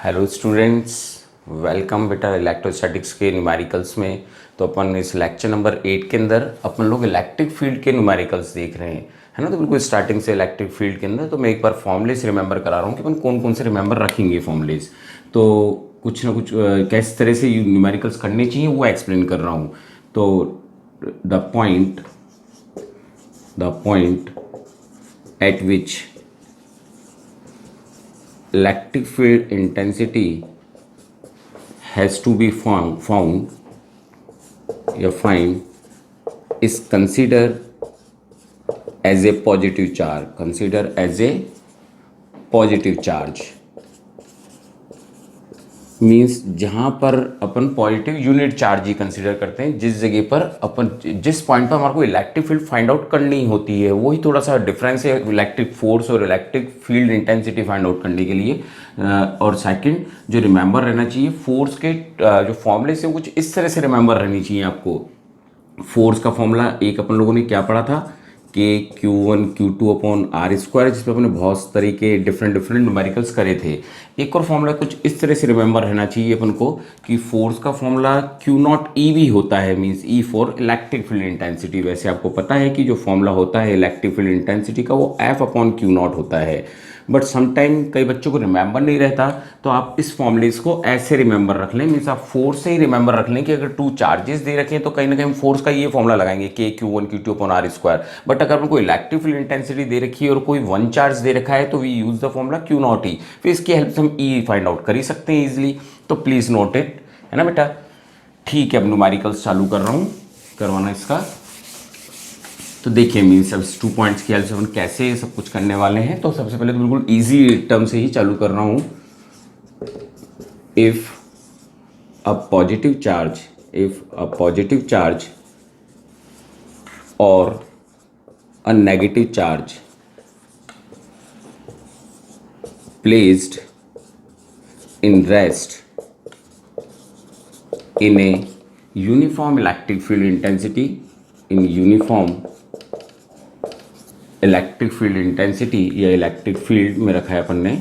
Hello students, welcome बेटा electrostatics के numericals में। तो अपन इस लेक्चर नंबर 8 के अंदर अपन लोग इलेक्ट्रिक फील्ड के न्यूमेरिकल्स देख रहे हैं, है ना। तो बिल्कुल स्टार्टिंग से इलेक्ट्रिक फील्ड के अंदर तो मैं एक बार फॉर्मुलेस रिमेंबर करा रहा हूँ कि अपन कौन कौन से रिमेंबर रखेंगे फॉर्मुलेस। तो कुछ ना कुछ किस तरह से न्यूमेरिकल्स करने चाहिए वो एक्सप्लेन कर रहा हूँ। तो the point eight which electric field intensity has to be found या find is considered as a positive charge, considered as a positive charge means जहाँ पर अपन पॉजिटिव यूनिट चार्ज ही कंसिडर करते हैं, जिस जगह पर अपन जिस पॉइंट पर हमारे को इलेक्ट्रिक फील्ड फाइंड आउट करनी होती है, वही थोड़ा सा डिफरेंस है इलेक्ट्रिक फोर्स और electric field intensity find out करने के लिए। और सेकंड जो रिमेंबर रहना चाहिए, फोर्स के जो फॉर्मूले से कुछ इस तरह से रिमेंबर रहनी चाहिए आपको। फोर्स का फॉर्मूला एक अपन लोगों ने क्या पढ़ा था कि Q1 Q2 upon R square, जिसपे अपने बहुत तरीके डिफरेंट न्यूमेरिकल्स करे थे। एक और फॉर्मूला कुछ इस तरह से रिमेंबर रहना चाहिए अपन को कि फोर्स का फॉर्मूला Q0 भी होता है, means E for electric field intensity. वैसे आपको पता है कि जो फॉर्मूला होता है इलेक्ट्रिक फील्ड इंटेंसिटी का वो F अपॉन Q0 होता है, बट समटाइम कई बच्चों को रिमेंबर नहीं रहता, तो आप इस फॉर्मूलेस को ऐसे रिमेंबर रख लें, मीन्स आप फोर्स से ही रिमेंबर रख लें कि अगर टू चार्जेस दे रखे हैं तो कहीं ना कहीं हम फोर्स का ये फॉर्मूला लगाएंगे के Q1 Q2 upon R square. But अगर कोई इलेक्ट्रिक फील्ड इंटेंसिटी दे रखी है और कोई वन चार्ज दे रखा है तो we use the formula Q0 ही, फिर इसकी हेल्प से हम ई फाइंड आउट कर ही सकते हैं ईजिली। तो प्लीज नोट इट, है ना बेटा। ठीक है, अब न्यूमेरिकल्स चालू कर रहा हूँ करवाना इसका। तो देखिए मीन्स अब 2 पॉइंट्स की हेल्प से अपन कैसे सब कुछ करने वाले हैं। तो सबसे पहले तो बिल्कुल इजी टर्म से ही चालू कर रहा हूँ। इफ अ पॉजिटिव चार्ज और a negative charge placed in rest in a uniform electric field intensity, in uniform electric field intensity या इलेक्ट्रिक फील्ड में रखा है अपन ने,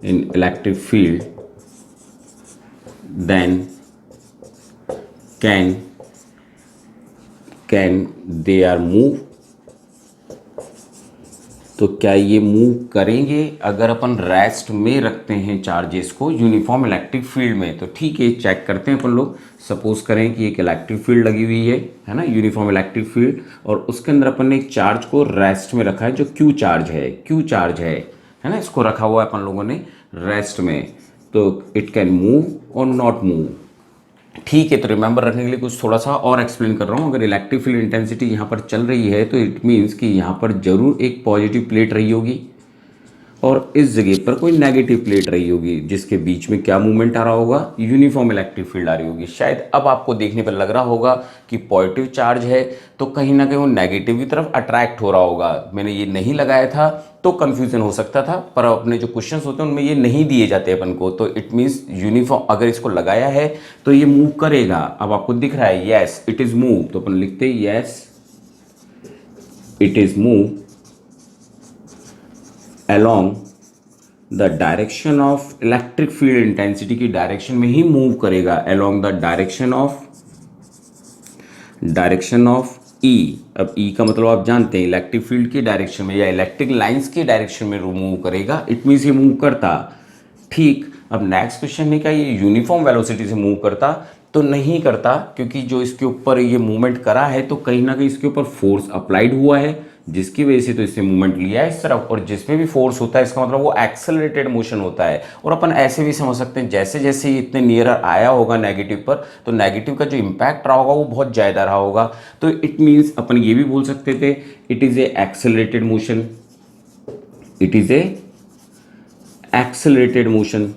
in electric field, then can they are move. तो क्या ये मूव करेंगे अगर अपन रेस्ट में रखते हैं चार्जेस को यूनिफॉर्म इलेक्ट्रिक फील्ड में? तो ठीक है, चेक करते हैं अपन लोग। सपोज करें कि एक इलेक्ट्रिक फील्ड लगी हुई है ना, यूनिफॉर्म इलेक्ट्रिक फील्ड, और उसके अंदर अपन ने एक चार्ज को रेस्ट में रखा है जो क्यू चार्ज है ना। इसको रखा हुआ है अपन लोगों ने रेस्ट में, तो इट कैन मूव और नॉट मूव। ठीक है, तो रिमेंबर रखने के लिए कुछ थोड़ा सा और एक्सप्लेन कर रहा हूँ। अगर इलेक्ट्रिक फील्ड इंटेंसिटी यहाँ पर चल रही है तो इट मीन्स कि यहाँ पर जरूर एक पॉजिटिव प्लेट रही होगी और इस जगह पर कोई नेगेटिव प्लेट रही होगी, जिसके बीच में क्या मूवमेंट आ रहा होगा, यूनिफॉर्म इलेक्ट्रिक फील्ड आ रही होगी। शायद अब आपको देखने पर लग रहा होगा कि पॉजिटिव चार्ज है तो कहीं ना कहीं वो नेगेटिव की तरफ अट्रैक्ट हो रहा होगा। मैंने ये नहीं लगाया था तो कंफ्यूजन हो सकता था, पर अपने जो क्वेश्चंस होते हैं उनमें ये नहीं दिए जाते अपन को। तो इट मीन्स यूनिफॉर्म अगर इसको लगाया है तो ये मूव करेगा। अब आपको दिख रहा है यस इट इज मूव, तो अपन लिखते हैं yes it is move along the direction of electric field intensity की डायरेक्शन में ही मूव करेगा, along the direction of E। अब E का मतलब आप जानते हैं इलेक्ट्रिक फील्ड की डायरेक्शन में या इलेक्ट्रिक लाइंस की डायरेक्शन में मूव करेगा। इट मीन्स ये मूव करता। ठीक, अब नेक्स्ट क्वेश्चन है क्या ये यूनिफॉर्म वेलोसिटी से मूव करता? तो नहीं करता, क्योंकि जो इसके ऊपर ये मूवमेंट करा है तो कहीं ना कहीं इसके ऊपर फोर्स अप्लाइड हुआ है, जिसकी वजह से तो इसने मूवमेंट लिया है इस तरफ। और जिसमें भी फोर्स होता है इसका मतलब वो एक्सेलरेटेड मोशन होता है। और अपन ऐसे भी समझ सकते हैं जैसे जैसे ये इतने नियर आया होगा नेगेटिव पर, तो नेगेटिव का जो इम्पैक्ट रहा होगा वो बहुत ज़्यादा रहा होगा। तो इट मीन्स अपन ये भी बोल सकते थे it is a accelerated motion, it is a accelerated motion.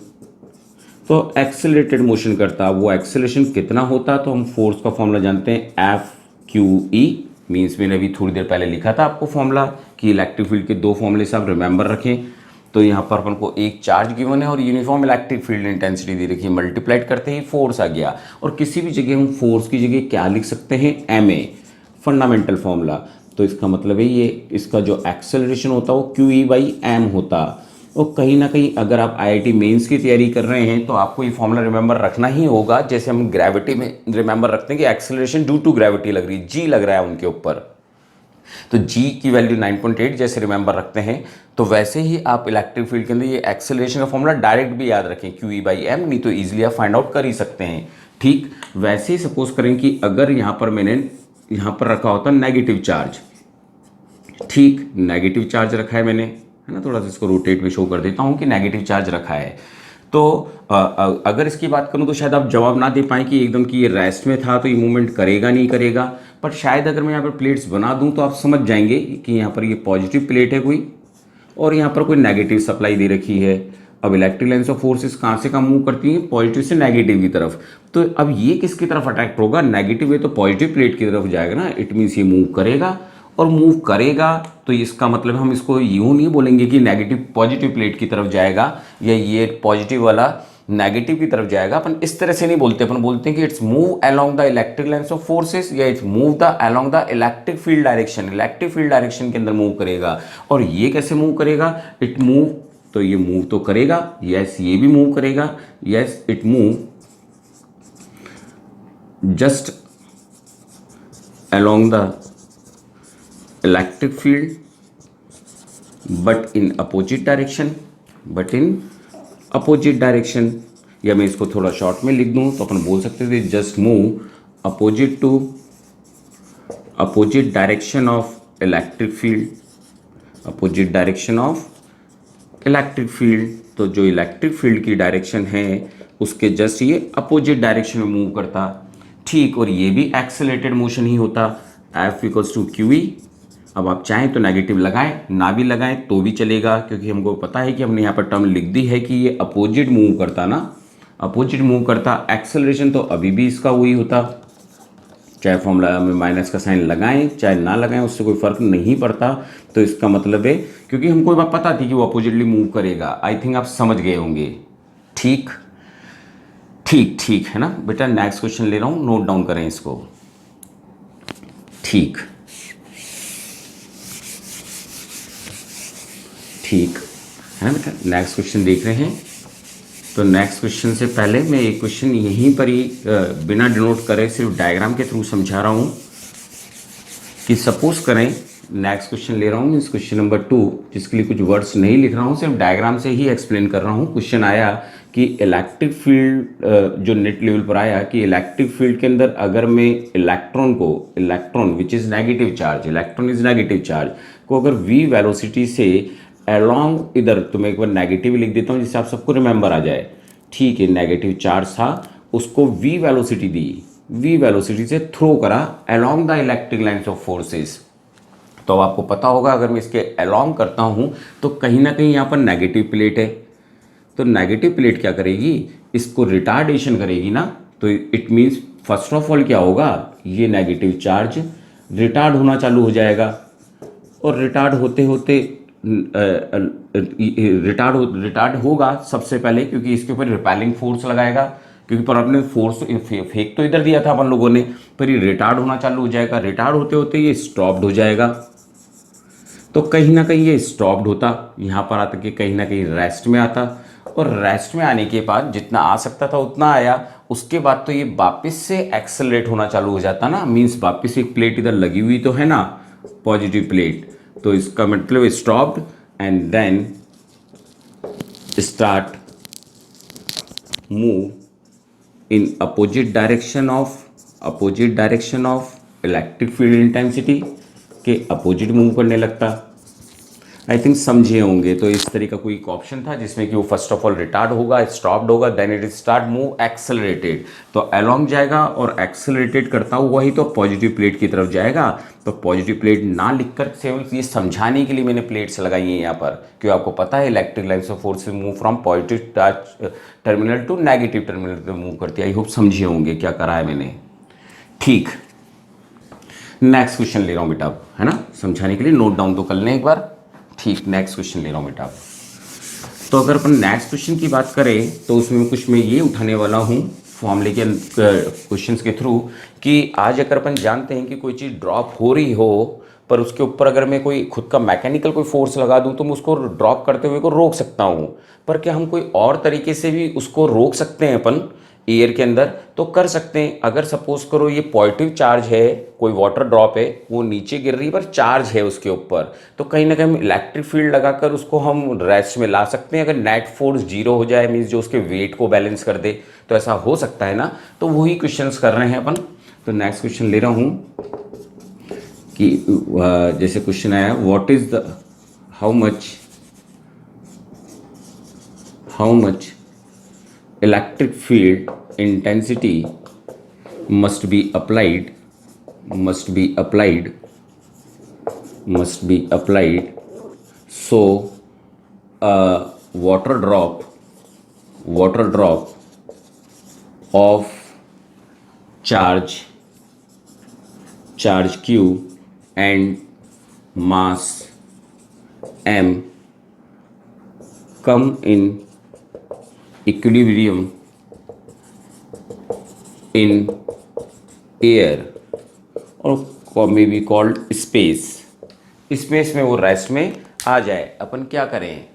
तो एक्सेलरेटेड मोशन करता, वो एक्सेलरेशन कितना होता? तो हम फोर्स का फॉर्मूला जानते हैं FQE, मीन्स मैंने अभी थोड़ी देर पहले लिखा था आपको फॉर्मूला कि इलेक्ट्रिक फील्ड के 2 फॉर्मूले से आप रिमेंबर रखें। तो यहाँ पर अपन को एक चार्ज गिवन है और यूनिफॉर्म इलेक्ट्रिक फील्ड इंटेंसिटी दे रखी है, मल्टीप्लाइड करते ही फोर्स आ गया। और किसी भी जगह हम फोर्स की जगह क्या लिख सकते हैं, MA, फंडामेंटल फॉर्मूला। तो इसका मतलब है ये इसका जो एक्सेलरेशन होता है वो QE/m होता। और कहीं ना कहीं अगर आप आईआईटी मेंस की तैयारी कर रहे हैं तो आपको ये फॉर्मूला रिमेंबर रखना ही होगा। जैसे हम ग्रेविटी में रिमेंबर रखते हैं कि एक्सेलरेशन ड्यू टू ग्रेविटी लग रही है, जी लग रहा है उनके ऊपर, तो जी की वैल्यू 9.8 जैसे रिमेंबर रखते हैं, तो वैसे ही आप इलेक्ट्रिक फील्ड के अंदर ये एक्सेलरेशन का फॉर्मूला डायरेक्ट भी याद रखें, QE/m, नहीं तो इजीली आप फाइंड आउट कर ही सकते हैं। ठीक वैसे ही सपोज करें कि अगर यहाँ पर मैंने यहाँ पर रखा होता नेगेटिव चार्ज, ठीक नेगेटिव चार्ज रखा है मैंने, है ना, थोड़ा सा इसको रोटेट भी शो कर देता हूँ कि नेगेटिव चार्ज रखा है। तो अगर इसकी बात करूँ तो शायद आप जवाब ना दे पाएँ कि एकदम कि ये रेस्ट में था तो ये मूवमेंट करेगा नहीं करेगा, पर शायद अगर मैं यहाँ पर प्लेट्स बना दूँ तो आप समझ जाएंगे कि यहाँ पर ये पॉजिटिव प्लेट है कोई, और यहाँ पर कोई नेगेटिव सप्लाई दे रखी है। अब इलेक्ट्रिक लाइन्स ऑफ फोर्सेस कहाँ से कहाँ मूव करती हैं, पॉजिटिव से नेगेटिव की तरफ। तो अब ये किसकी तरफ अट्रैक्ट होगा, नेगेटिव है तो पॉजिटिव प्लेट की तरफ जाएगा ना, इट मीन्स ये मूव करेगा, और मूव करेगा तो इसका मतलब हम इसको यूं नहीं बोलेंगे कि नेगेटिव पॉजिटिव प्लेट की तरफ जाएगा या ये पॉजिटिव वाला नेगेटिव की तरफ जाएगा, अपन इस तरह से नहीं बोलते, अपन बोलते हैं कि it's move along the electric lines of forces या it's move the along the electric field direction, electric field direction के अंदर मूव करेगा। और ये कैसे मूव करेगा, इट मूव, तो ये मूव तो करेगा, यस ये भी मूव करेगा, yes it move just along the electric field but in opposite direction, but in opposite direction, या मैं इसको थोड़ा शॉर्ट में लिख दूं तो अपन बोल सकते थे just move opposite to opposite direction of electric field, opposite direction of electric field. तो जो इलेक्ट्रिक फील्ड की डायरेक्शन है उसके जस्ट ये अपोजिट डायरेक्शन में मूव करता, ठीक, और ये भी एक्सेलरेटेड मोशन ही होता, F इक्वल्स टू QE। अब आप चाहें तो नेगेटिव लगाएं, ना भी लगाएं तो भी चलेगा, क्योंकि हमको पता है कि हमने यहाँ पर टर्म लिख दी है कि ये अपोजिट मूव करता ना, अपोजिट मूव करता, एक्सेलरेशन तो अभी भी इसका वही होता, चाहे फॉर्मूला में माइनस का साइन लगाएं चाहे ना लगाएं उससे कोई फर्क नहीं पड़ता। तो इसका मतलब है, क्योंकि हमको बात पता थी कि वो अपोजिटली मूव करेगा, आई थिंक आप समझ गए होंगे। ठीक ठीक ठीक है ना बेटा, नेक्स्ट क्वेश्चन ले रहा हूँ, नोट डाउन करें इसको। ठीक ठीक है ना बेटा, नेक्स्ट क्वेश्चन देख रहे हैं। तो नेक्स्ट क्वेश्चन से पहले मैं एक क्वेश्चन यहीं पर ही बिना डिनोट करे सिर्फ डायग्राम के थ्रू समझा रहा हूँ कि सपोज करें, नेक्स्ट क्वेश्चन ले रहा हूँ मीन्स क्वेश्चन नंबर 2, जिसके लिए कुछ वर्ड्स नहीं लिख रहा हूँ, सिर्फ डायग्राम से ही एक्सप्लेन कर रहा हूँ। क्वेश्चन आया कि इलेक्ट्रिक फील्ड जो नेट लेवल पर आया कि इलेक्ट्रिक फील्ड के अंदर अगर मैं इलेक्ट्रॉन को, electron which is negative charge, electron is negative charge को अगर v वेलोसिटी से अलोंग, इधर तो मैं एक बार नेगेटिव लिख देता हूँ जिससे आप सबको रिमेंबर आ जाए, ठीक है, नेगेटिव चार्ज था उसको v वेलोसिटी दी, v वेलोसिटी से थ्रो करा along the electric lines of forces. तो अब आपको पता होगा अगर मैं इसके अलोंग करता हूँ तो कहीं ना कहीं यहाँ पर नेगेटिव प्लेट है, तो नेगेटिव प्लेट क्या करेगी, इसको रिटार्डेशन करेगी ना, तो it means first of all क्या होगा, ये नेगेटिव चार्ज रिटार्ड होना चालू हो जाएगा, और रिटार्ड होते होते रिटार्ड होगा सबसे पहले, क्योंकि इसके ऊपर रिपेलिंग फोर्स लगाएगा, क्योंकि पर आपने फोर्स फेंक तो इधर दिया था अपन लोगों ने, पर ये रिटार्ड होना चालू हो जाएगा, रिटार्ड होते होते ये स्टॉप्ड हो जाएगा। तो कहीं ना कहीं ये स्टॉप्ड होता, यहाँ पर आकर के कहीं ना कहीं रेस्ट में आता, और रेस्ट में आने के बाद जितना आ सकता था उतना आया, उसके बाद तो ये वापस से एक्सेलरेट होना चालू हो जाता ना, मीन्स वापस एक प्लेट इधर लगी हुई तो है ना, पॉजिटिव प्लेट, तो इसका मतलब stopped and then start move in opposite direction of electric field intensity के अपोजिट मूव करने लगता। आई थिंक समझे होंगे। तो इस तरह का कोई एक ऑप्शन था जिसमें कि वो फर्स्ट ऑफ ऑल रिटार्ड होगा, स्टॉप्ड होगा, then it start move accelerated, तो अलोंग जाएगा और एक्सेलरेटेड करता हुआ ही तो पॉजिटिव प्लेट की तरफ जाएगा। तो पॉजिटिव प्लेट ना लिखकर केवल ये समझाने के लिए मैंने प्लेट्स लगाई हैं यहाँ पर, क्योंकि आपको पता है electric lines of force move from positive terminal to negative terminal पर मूव करती है। आई होप समझे होंगे क्या करा है मैंने। ठीक, नेक्स्ट क्वेश्चन ले रहा हूँ बेटा, है ना, समझाने के लिए नोट डाउन तो कर लें एक बार। ठीक, नेक्स्ट क्वेश्चन ले रहा हूँ बेटा। तो अगर अपन नेक्स्ट क्वेश्चन की बात करें तो उसमें कुछ मैं ये उठाने वाला हूँ फॉर्मूले के क्वेश्चंस के थ्रू कि आज अगर अपन जानते हैं कि कोई चीज़ ड्रॉप हो रही हो पर उसके ऊपर अगर मैं कोई खुद का मैकेनिकल कोई फोर्स लगा दूं तो मैं उसको ड्रॉप करते हुए को रोक सकता हूं। पर क्या हम कोई और तरीके से भी उसको रोक सकते हैं अपन एयर के अंदर? तो कर सकते हैं। अगर सपोज करो ये पॉजिटिव चार्ज है, कोई वाटर ड्रॉप है, वो नीचे गिर रही है पर चार्ज है उसके ऊपर, तो कहीं ना कहीं इलेक्ट्रिक फील्ड लगाकर उसको हम रेस्ट में ला सकते हैं। अगर नेट फोर्स जीरो हो जाए, मीन्स जो उसके वेट को बैलेंस कर दे, तो ऐसा हो सकता है ना। तो वही क्वेश्चंस कर रहे हैं अपन। तो नेक्स्ट क्वेश्चन ले रहा हूँ कि जैसे क्वेश्चन आया, what is the how much electric field intensity must be applied so a water drop of charge q and mass m come in equilibrium in air or may be called space में वो rest में आ जाए। अपन क्या करें?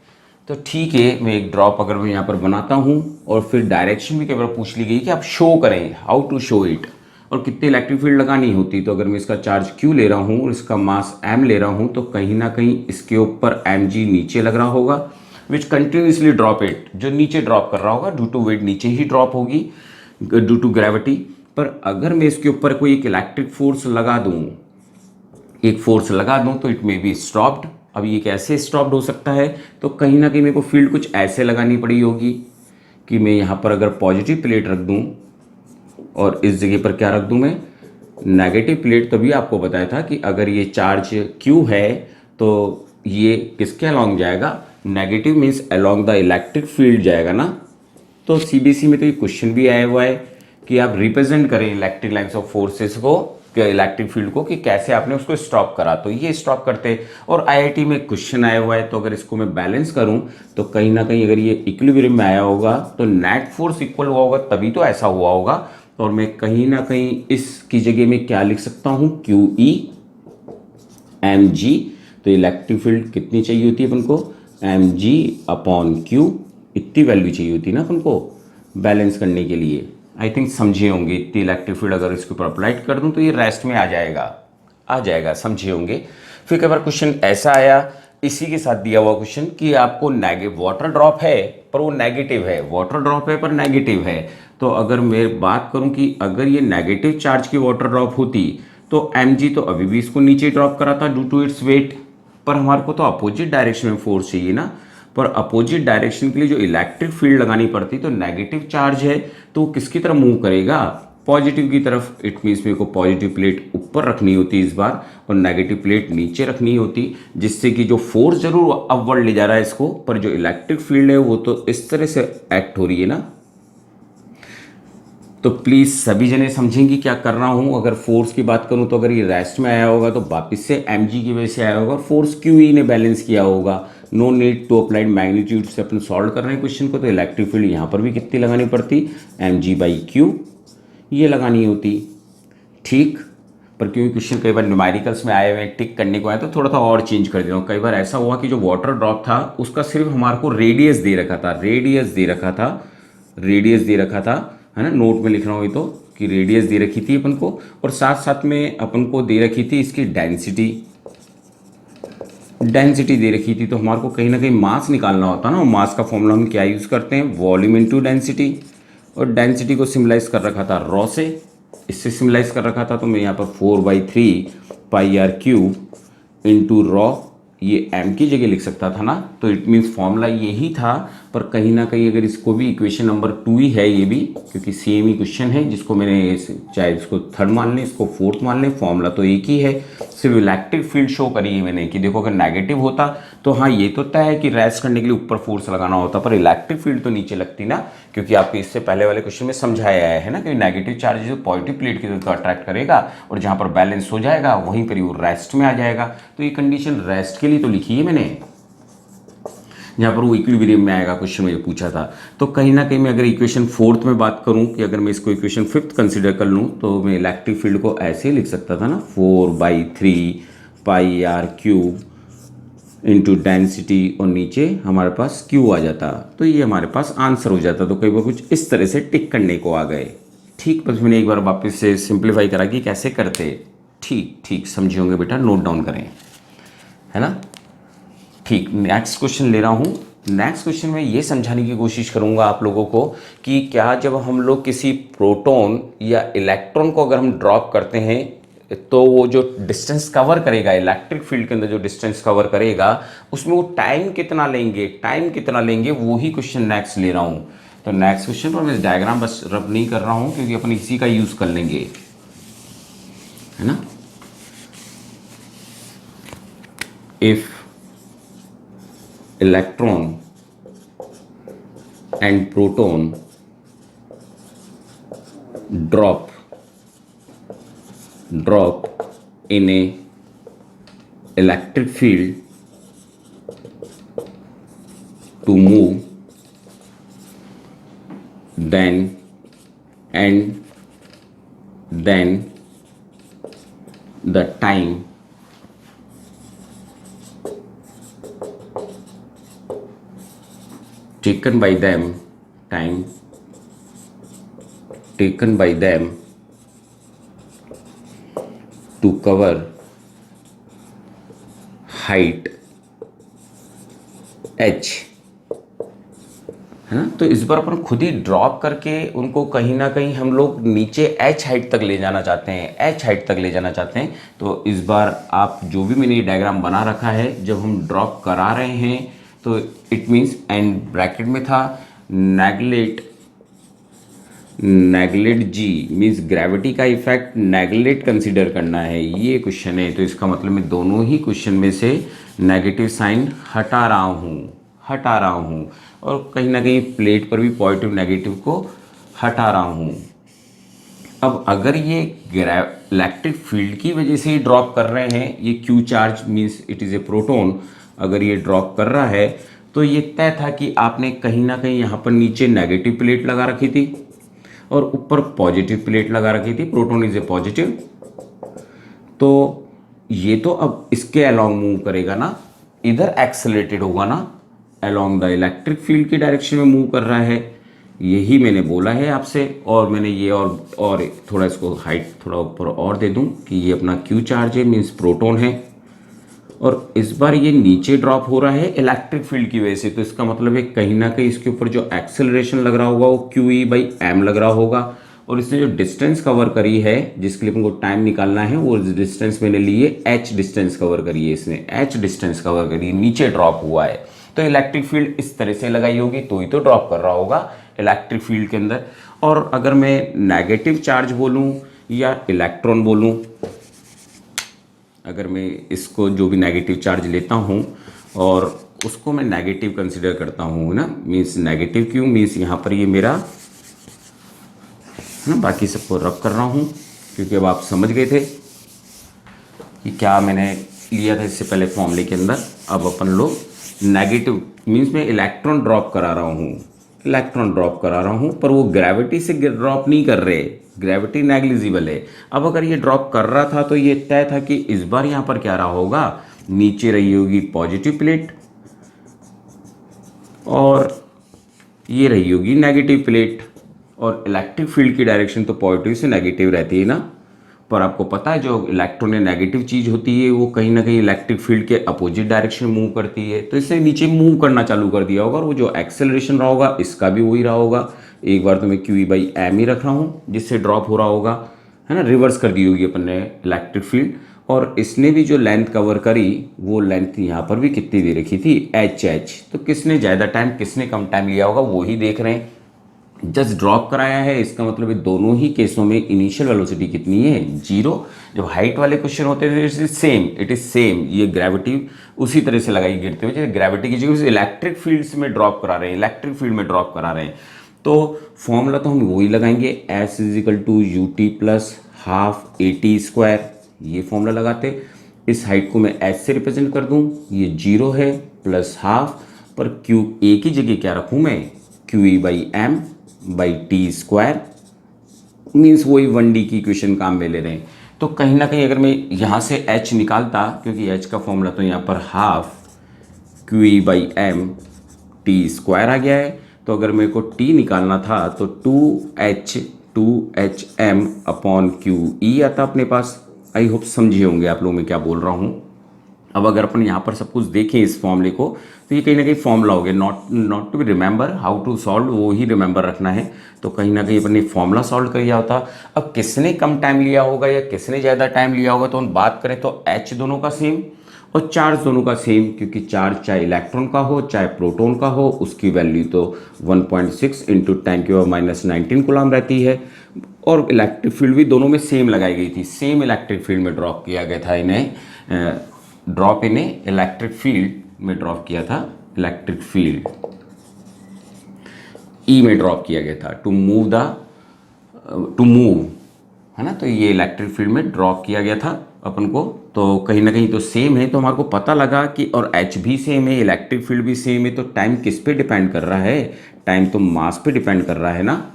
तो ठीक है, मैं एक ड्रॉप अगर मैं यहाँ पर बनाता हूँ और फिर डायरेक्शन भी कई बार पूछ ली गई कि आप शो करें, हाउ टू शो इट, और कितनी इलेक्ट्रिक फील्ड लगानी होती। तो अगर मैं इसका चार्ज Q ले रहा हूँ और इसका मास M ले रहा हूँ, तो कहीं ना कहीं इसके ऊपर mg नीचे लग रहा होगा, विच कंटिन्यूसली ड्रॉप इट, जो नीचे ड्रॉप कर रहा होगा ड्यू टू वेट नीचे ही ड्रॉप होगी ड्यू टू ग्रेविटी। पर अगर मैं इसके ऊपर कोई एक इलेक्ट्रिक फोर्स लगा दूं, तो इट मे बी स्टॉप्ड। अब ये कैसे स्टॉप्ड हो सकता है? तो कहीं ना कहीं मेरे को फील्ड कुछ ऐसे लगानी पड़ी होगी कि मैं यहाँ पर अगर पॉजिटिव प्लेट रख दूँ और इस जगह पर क्या रख दूँ, मैं नेगेटिव प्लेट। तभी आपको बताया था कि अगर ये चार्ज Q है तो ये किसके अलॉन्ग जाएगा? Negative means along the electric field जाएगा ना। तो सीबीएसई में तो ये क्वेश्चन भी आया हुआ है कि आप रिप्रेजेंट करें इलेक्ट्रिक लाइन्स ऑफ फोर्सेस को, इलेक्ट्रिक फील्ड को, कि कैसे आपने उसको स्टॉप करा। तो ये स्टॉप करते। और आईआईटी में क्वेश्चन आया हुआ है, तो अगर इसको मैं बैलेंस करूं तो कहीं ना कहीं अगर ये इक्विलिब्रियम में आया होगा तो नेट फोर्स इक्वल हुआ होगा, तभी तो ऐसा हुआ होगा। और मैं कहीं ना कहीं इसकी जगह में क्या लिख सकता हूं, QE mg। तो इलेक्ट्रिक फील्ड कितनी चाहिए होती है अपन को? mg/q। इतनी वैल्यू चाहिए होती है ना अपन को बैलेंस करने के लिए। आई थिंक समझे होंगे। इतनी इलेक्ट्रिक फील्ड अगर इसके ऊपर अप्लाइड कर दूं तो ये रेस्ट में आ जाएगा, समझे होंगे। फिर कई बार क्वेश्चन ऐसा आया, इसी के साथ दिया हुआ क्वेश्चन कि आपको वाटर ड्रॉप है पर वो नेगेटिव है, वाटर ड्रॉप है पर नेगेटिव है। तो अगर मैं बात करूं कि अगर ये नेगेटिव चार्ज की वाटर ड्रॉप होती तो mg तो अभी भी इसको नीचे ड्रॉप करा था ड्यू टू इट्स वेट, पर हमारे को तो अपोजिट डायरेक्शन में फोर्स चाहिए ना। पर अपोजिट डायरेक्शन के लिए जो इलेक्ट्रिक फील्ड लगानी पड़ती, तो नेगेटिव चार्ज है तो वो किसकी तरफ मूव करेगा? पॉजिटिव की तरफ। इट मीन्स मेरे को पॉजिटिव प्लेट ऊपर रखनी होती इस बार और नेगेटिव प्लेट नीचे रखनी होती, जिससे कि जो फोर्स जरूर अपवर्ड ले जा रहा है इसको, पर जो इलेक्ट्रिक फील्ड है वो तो इस तरह से एक्ट हो रही है ना। तो प्लीज़ सभी जने समझेंगे क्या कर रहा हूँ। अगर फोर्स की बात करूँ तो अगर ये रेस्ट में आया होगा तो वापस से mg की वजह से आया होगा, फोर्स QE ने बैलेंस किया होगा। No need to applied magnitude से अपन सॉल्व कर रहे हैं क्वेश्चन को। तो इलेक्ट्रिक फील्ड यहाँ पर भी कितनी लगानी पड़ती? mg/q ये लगानी होती, ठीक। पर क्योंकि क्वेश्चन कई बार न्यूमेरिकल्स में आए हुए टिक करने को आए तो थोड़ा सा और चेंज कर देता हूँ। कई बार ऐसा हुआ कि जो वाटर ड्रॉप था उसका सिर्फ हमारे को रेडियस दे रखा था, है ना। नोट में लिख रहा हूँ ये तो कि रेडियस दे रखी थी अपन को, और साथ साथ में अपन को दे रखी थी इसकी डेंसिटी दे रखी थी। तो हमारे को कहीं ना कहीं मास निकालना होता ना। और मास का फॉर्मूला हम क्या यूज़ करते हैं? Volume into density. और डेंसिटी को सिम्बलाइज कर रखा था रॉ से, इससे सिम्बलाइज कर रखा था। तो मैं यहाँ पर 4/3 πr³ इंटू रॉ, ये m की जगह लिख सकता था ना। तो इट मीन्स फॉर्मूला यही था। पर कहीं ना कहीं अगर इसको भी इक्वेशन नंबर 2 ही है ये भी, क्योंकि सेम ही क्वेश्चन है, जिसको मैंने चाहे इसको थर्ड मान लें, इसको फोर्थ मान लें, फॉर्मूला तो एक ही है। सिर्फ इलेक्ट्रिक फील्ड शो करी है मैंने कि देखो अगर नेगेटिव होता तो हाँ ये तो तय है कि रेस्ट करने के लिए ऊपर फोर्स लगाना होता, पर इलेक्ट्रिक फील्ड तो नीचे लगती ना। क्योंकि आपको इससे पहले वाले क्वेश्चन में समझाया है ना कि नेगेटिव चार्ज जो पॉजिटिव प्लेट की तरफ अट्रैक्ट करेगा और जहाँ पर बैलेंस हो जाएगा वहीं पर वो रेस्ट में आ जाएगा। तो ये कंडीशन रेस्ट के लिए तो लिखी है मैंने, जहाँ पर वो इक्विलिब्रियम में आएगा। क्वेश्चन में पूछा था। तो कहीं ना कहीं मैं अगर इक्वेशन 4th में बात करूँ कि अगर मैं इसको इक्वेशन 5th कंसिडर कर लूँ तो मैं इलेक्ट्रिक फील्ड को ऐसे लिख सकता था ना, 4/3 पाई आर क्यूब इंटू डेंसिटी और नीचे हमारे पास क्यू आ जाता, तो ये हमारे पास आंसर हो जाता। तो कई बार कुछ इस तरह से टिक करने को आ गए। ठीक, बस मैंने एक बार वापस से सिंप्लीफाई करा कि कैसे करते। ठीक ठीक समझे होंगे बेटा, नोट डाउन करें, है ना। ठीक, नेक्स्ट क्वेश्चन ले रहा हूँ। नेक्स्ट क्वेश्चन में ये समझाने की कोशिश करूँगा आप लोगों को कि क्या जब हम लोग किसी प्रोटॉन या इलेक्ट्रॉन को अगर हम ड्रॉप करते हैं तो वो जो डिस्टेंस कवर करेगा, इलेक्ट्रिक फील्ड के अंदर जो डिस्टेंस कवर करेगा, उसमें वो टाइम कितना लेंगे, वो ही क्वेश्चन नेक्स्ट ले रहा हूँ। तो नेक्स्ट क्वेश्चन पर मैं डायग्राम बस रब नहीं कर रहा हूँ क्योंकि अपन इसी का यूज़ कर लेंगे, है ना। If electron and proton drop in a electric field to move, then the time taken by them to cover height h, है ना। तो इस बार अपन खुद ही ड्रॉप करके उनको कहीं ना कहीं हम लोग नीचे h हाइट तक ले जाना चाहते हैं, तो इस बार आप जो भी मैंने ये डायग्राम बना रखा है, जब हम ड्रॉप करा रहे हैं तो इट मीन्स एंड ब्रैकेट में था नेगलेट जी मीन्स ग्रेविटी का इफेक्ट नेगलेट कंसीडर करना है, ये क्वेश्चन है। तो इसका मतलब मैं दोनों ही क्वेश्चन में से नेगेटिव साइन हटा रहा हूँ और कहीं ना कहीं प्लेट पर भी पॉजिटिव नेगेटिव को हटा रहा हूँ। अब अगर ये इलेक्ट्रिक फील्ड की वजह से ड्रॉप कर रहे हैं, ये Q charge means it is a proton, अगर ये ड्रॉप कर रहा है तो ये तय था कि आपने कहीं ना कहीं यहाँ पर नीचे नेगेटिव प्लेट लगा रखी थी और ऊपर पॉजिटिव प्लेट लगा रखी थी। प्रोटॉन इज ए पॉजिटिव, तो ये तो अब इसके अलोंग मूव करेगा ना, इधर एक्सेलरेटेड होगा ना, अलोंग द इलेक्ट्रिक फील्ड की डायरेक्शन में मूव कर रहा है। यही मैंने बोला है आपसे, और मैंने ये और थोड़ा इसको हाइट थोड़ा ऊपर और दे दूं कि ये अपना क्यू चार्ज है मीन्स प्रोटॉन है, और इस बार ये नीचे ड्रॉप हो रहा है इलेक्ट्रिक फील्ड की वजह से। तो इसका मतलब है कहीं ना कहीं इसके ऊपर जो एक्सेलरेशन लग रहा होगा वो क्यू ई बाई एम लग रहा होगा, और इसने जो डिस्टेंस कवर करी है जिसके लिए हमको टाइम निकालना है, वो डिस्टेंस मैंने लिए एच डिस्टेंस कवर करी है, इसने एच डिस्टेंस कवर करी, नीचे ड्रॉप हुआ है। तो इलेक्ट्रिक फील्ड इस तरह से लगाई होगी तो ही तो ड्रॉप कर रहा होगा इलेक्ट्रिक फील्ड के अंदर। और अगर मैं नेगेटिव चार्ज बोलूँ या इलेक्ट्रॉन बोलूँ, अगर मैं इसको जो भी नेगेटिव चार्ज लेता हूँ और उसको मैं नेगेटिव कंसिडर करता हूँ ना, मीन्स नेगेटिव क्यों, मीन्स यहाँ पर ये मेरा है ना, बाकी सबको रब कर रहा हूँ क्योंकि अब आप समझ गए थे कि क्या मैंने लिया था इससे पहले फॉर्मूले के अंदर। अब अपन लोग नेगेटिव मीन्स मैं इलेक्ट्रॉन ड्रॉप करा रहा हूँ, पर वो ग्रेविटी से ड्रॉप नहीं कर रहे, ग्रेविटी नेग्लिजिबल है। अब अगर ये ड्रॉप कर रहा था तो ये तय था कि इस बार यहाँ पर क्या रहा होगा, नीचे रही होगी पॉजिटिव प्लेट और ये रही होगी नेगेटिव प्लेट, और इलेक्ट्रिक फील्ड की डायरेक्शन तो पॉजिटिव से नेगेटिव रहती है ना। पर आपको पता है जो इलेक्ट्रॉन या नेगेटिव चीज़ होती है वो कहीं ना कहीं इलेक्ट्रिक फील्ड के अपोजिट डायरेक्शन में मूव करती है, तो इसने नीचे मूव करना चालू कर दिया होगा और वो जो एक्सेलरेशन रहा होगा इसका भी वही रहा होगा। एक बार तो मैं क्यू ई बाई एम ही रख रहा हूँ जिससे ड्रॉप हो रहा होगा, है ना, रिवर्स कर दी होगी अपन ने इलेक्ट्रिक फील्ड। और इसने भी जो लेंथ कवर करी वो लेंथ यहाँ पर भी कितनी दे रखी थी, एच। तो किसने ज़्यादा टाइम किसने कम टाइम लिया होगा वो ही देख रहे हैं। जस्ट ड्रॉप कराया है, इसका मतलब है दोनों ही केसों में इनिशियल वेलोसिटी कितनी है, 0। जब हाइट वाले क्वेश्चन होते थे इट इज सेम, ये ग्रेविटी उसी तरह से लगाई गिरते हुए, जैसे ग्रेविटी की जगह इलेक्ट्रिक फील्ड्स में ड्रॉप करा रहे हैं, इलेक्ट्रिक फील्ड में ड्रॉप करा रहे हैं। तो फॉर्मूला तो हम वही लगाएंगे, S is equal to U T plus half A T square, ये फॉर्मूला लगाते। इस हाइट को मैं एस से रिप्रेजेंट कर दूं, ये 0 है प्लस हाफ, पर क्यू ए की जगह क्या रखूं मैं, Q E by M by T square, means वही 1D की इक्वेशन काम में ले रहे हैं। तो कहीं ना कहीं अगर मैं यहाँ से H निकालता, क्योंकि H का फॉर्मूला तो यहाँ पर हाफ QE/m t² आ गया है, तो अगर मेरे को T निकालना था तो 2H/m/QE आता अपने पास। आई होप समझे होंगे आप लोग मैं क्या बोल रहा हूँ। अब अगर अपन यहाँ पर सब कुछ देखें इस फॉर्मूले को, तो ये कहीं ना कहीं फॉर्मूला हो गया, not to be remember how to solve, वो ही रिमेंबर रखना है। तो कहीं ना कहीं अपन ने फॉर्मूला सॉल्व कर लिया होता। अब किसने कम टाइम लिया होगा या किसने ज़्यादा टाइम लिया होगा, तो हम बात करें तो H दोनों का सेम और चार्ज दोनों का सेम, क्योंकि चार्ज चाहे इलेक्ट्रॉन का हो चाहे प्रोटॉन का हो, उसकी वैल्यू तो 1.6 इंटू 10⁻⁻19 कूलम रहती है। और इलेक्ट्रिक फील्ड भी दोनों में सेम लगाई गई थी, सेम इलेक्ट्रिक फील्ड में ड्रॉप किया गया था इन्हें, इलेक्ट्रिक फील्ड में ड्रॉप किया था, इलेक्ट्रिक फील्ड ई में ड्रॉप किया गया था टू मूव, है ना। तो ये इलेक्ट्रिक फील्ड में ड्रॉप किया गया था अपन को, तो कहीं ना कहीं तो सेम है। तो हमारे को पता लगा कि और H भी सेम है, इलेक्ट्रिक फील्ड भी सेम है, तो टाइम किस पे डिपेंड कर रहा है, टाइम तो मास पे डिपेंड कर रहा है ना,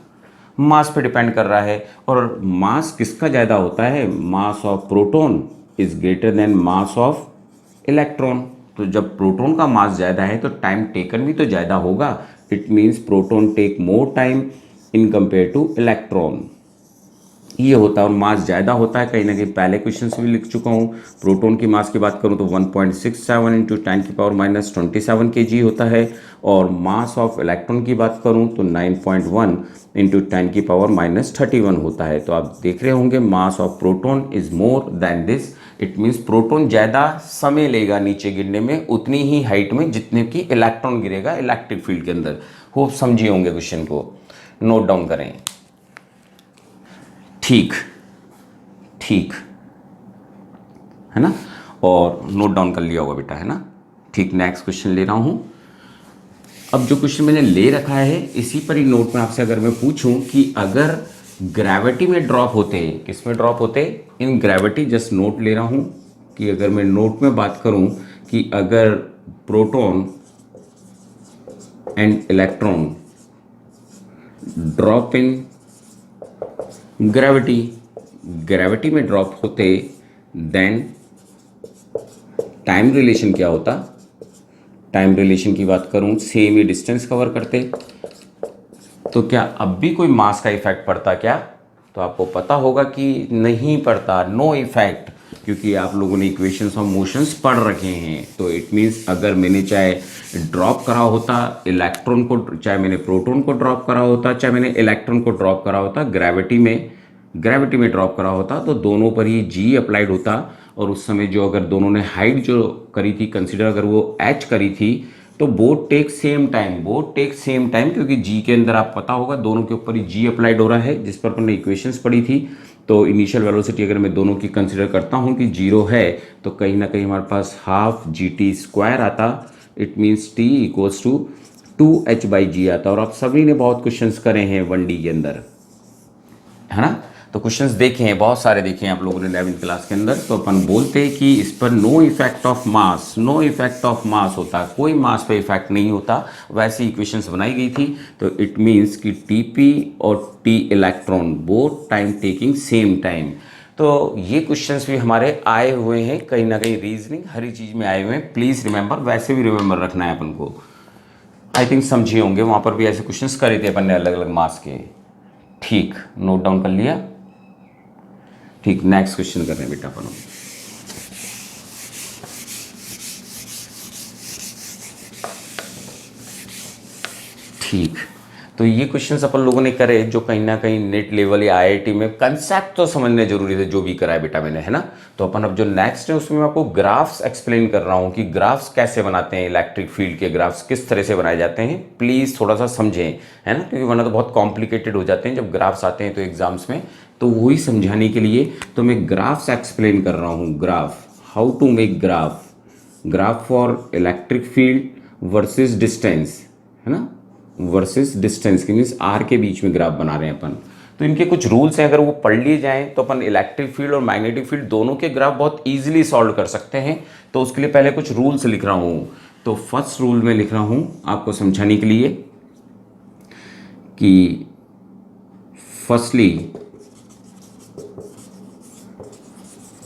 मास पे डिपेंड कर रहा है। और मास किसका ज़्यादा होता है, mass of proton is greater then mass of electron. तो जब प्रोटॉन का मास ज़्यादा है तो टाइम टेकन भी तो ज़्यादा होगा। It means proton take more time in compare to electron, ये होता है। और मास ज़्यादा होता है, कहीं ना कहीं पहले क्वेश्चन से भी लिख चुका हूँ। प्रोटॉन की मास की बात करूँ तो 1.67 इंटू 10⁻⁻27 kg होता है, और मास ऑफ इलेक्ट्रॉन की बात करूँ तो 9.1 इंटू 10⁻31 होता है। तो आप देख रहे होंगे mass of proton is more than this. It means proton ज़्यादा समय लेगा नीचे गिरने में, उतनी ही हाइट में जितने की इलेक्ट्रॉन गिरेगा इलेक्ट्रिक फील्ड के अंदर। होप समझे होंगे, क्वेश्चन को नोट डाउन करें। ठीक ठीक है ना, और नोट डाउन कर लिया होगा बेटा, है ना। ठीक, नेक्स्ट क्वेश्चन ले रहा हूं। अब जो क्वेश्चन मैंने ले रखा है इसी पर ही नोट में आपसे अगर मैं पूछूं कि अगर ग्रेविटी में ड्रॉप होते, किस में ड्रॉप होते, इन ग्रेविटी, जस्ट नोट ले रहा हूं कि अगर मैं नोट में बात करूं कि अगर proton and electron drop in gravity में ड्रॉप होते, देन टाइम रिलेशन क्या होता। टाइम रिलेशन की बात करूं, सेम ही डिस्टेंस कवर करते, तो क्या अब भी कोई मास का इफेक्ट पड़ता क्या, तो आपको पता होगा कि नहीं पड़ता, नो इफेक्ट, क्योंकि आप लोगों ने इक्वेशंस ऑफ मोशंस पढ़ रखे हैं। तो इट मीन्स अगर मैंने चाहे ड्रॉप करा होता इलेक्ट्रॉन को, चाहे मैंने प्रोटॉन को ड्रॉप करा होता, चाहे मैंने इलेक्ट्रॉन को ड्रॉप करा होता, ग्रेविटी में ड्रॉप करा होता, तो दोनों पर ही जी अप्लाइड होता। और उस समय जो अगर दोनों ने हाइट जो करी थी कंसिडर, अगर वो एच करी थी, तो बोथ टेक सेम टाइम, क्योंकि जी के अंदर आप पता होगा दोनों के ऊपर ही जी अप्लाइड हो रहा है, जिस पर अपन ने इक्वेशंस पढ़ी थी। तो इनिशियल वेलोसिटी अगर मैं दोनों की कंसिडर करता हूँ कि जीरो है, तो कहीं ना कहीं हमारे पास हाफ GT² आता। It means T equals to 2H/g आता। और आप सभी ने बहुत क्वेश्चंस करे हैं 1D के अंदर, है ना। तो क्वेश्चंस देखे हैं, बहुत सारे देखे हैं आप लोगों ने 11th क्लास के अंदर। तो अपन बोलते हैं कि इस पर नो इफेक्ट ऑफ मास होता है, कोई मास पे इफेक्ट नहीं होता, वैसी इक्वेशंस बनाई गई थी। तो इट मीन्स कि TP और T electron both time taking same time. तो ये क्वेश्चंस भी हमारे आए हुए हैं, कहीं ना कहीं रीजनिंग हर एक चीज़ में आए हुए हैं। प्लीज़ रिमेंबर, वैसे भी रिमेंबर रखना है अपन को। आई थिंक समझे होंगे, वहाँ पर भी ऐसे क्वेश्चंस करे थे अपन ने अलग अलग मास के। ठीक, नोट डाउन कर लिया। ठीक, नेक्स्ट क्वेश्चन कर रहे हैं बेटा अपन। ठीक, तो ये क्वेश्चंस अपन लोगों ने करे जो कहीं ना कहीं नेट लेवल या IIT में कंसेप्ट तो समझने जरूरी थे, जो भी करा है बेटा मैंने, है ना। तो अपन अब जो नेक्स्ट है उसमें मैं आपको ग्राफ्स एक्सप्लेन कर रहा हूँ कि ग्राफ्स कैसे बनाते हैं, इलेक्ट्रिक फील्ड के ग्राफ्स किस तरह से बनाए जाते हैं। प्लीज़ थोड़ा सा समझें, है ना, क्योंकि वरना तो बहुत कॉम्प्लिकेटेड हो जाते हैं जब ग्राफ्स आते हैं तो एग्जाम्स में। तो वही समझाने के लिए तो मैं ग्राफ्स एक्सप्लेन कर रहा हूँ। Graph, how to make graph for electric field versus distance, है ना, वर्सेस डिस्टेंस के मीन्स आर के बीच में ग्राफ बना रहे हैं अपन। तो इनके कुछ रूल्स हैं, अगर वो पढ़ लिए जाएं तो अपन इलेक्ट्रिक फील्ड और मैग्नेटिक फील्ड दोनों के ग्राफ बहुत इजीली सॉल्व कर सकते हैं। तो उसके लिए पहले कुछ रूल्स लिख रहा हूँ। तो फर्स्ट रूल में लिख रहा हूँ आपको समझाने के लिए कि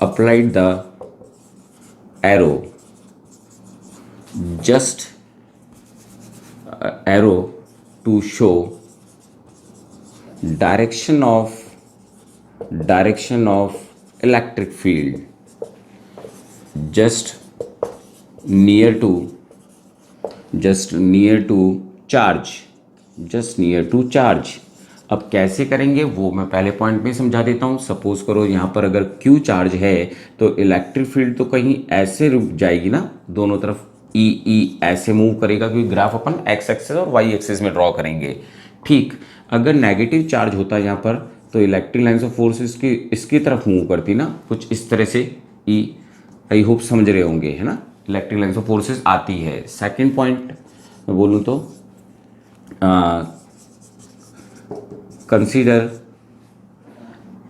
applied the arrow, just arrow to show direction of electric field just near to charge। अब कैसे करेंगे वो मैं पहले पॉइंट में समझा देता हूँ। सपोज करो यहाँ पर अगर Q चार्ज है तो इलेक्ट्रिक फील्ड तो कहीं ऐसे रुक जाएगी ना, दोनों तरफ ई ऐसे मूव करेगा, क्योंकि ग्राफ अपन एक्स एक्सिस और वाई एक्सिस में ड्रॉ करेंगे। ठीक, अगर नेगेटिव चार्ज होता है यहाँ पर तो इलेक्ट्रिक लाइन्स ऑफ फोर्स इसकी तरफ मूव करती ना, कुछ इस तरह से। आई होप समझ रहे होंगे, है ना, इलेक्ट्रिक लाइन्स ऑफ फोर्सेस आती है। सेकंड पॉइंट मैं बोलूँ तो consider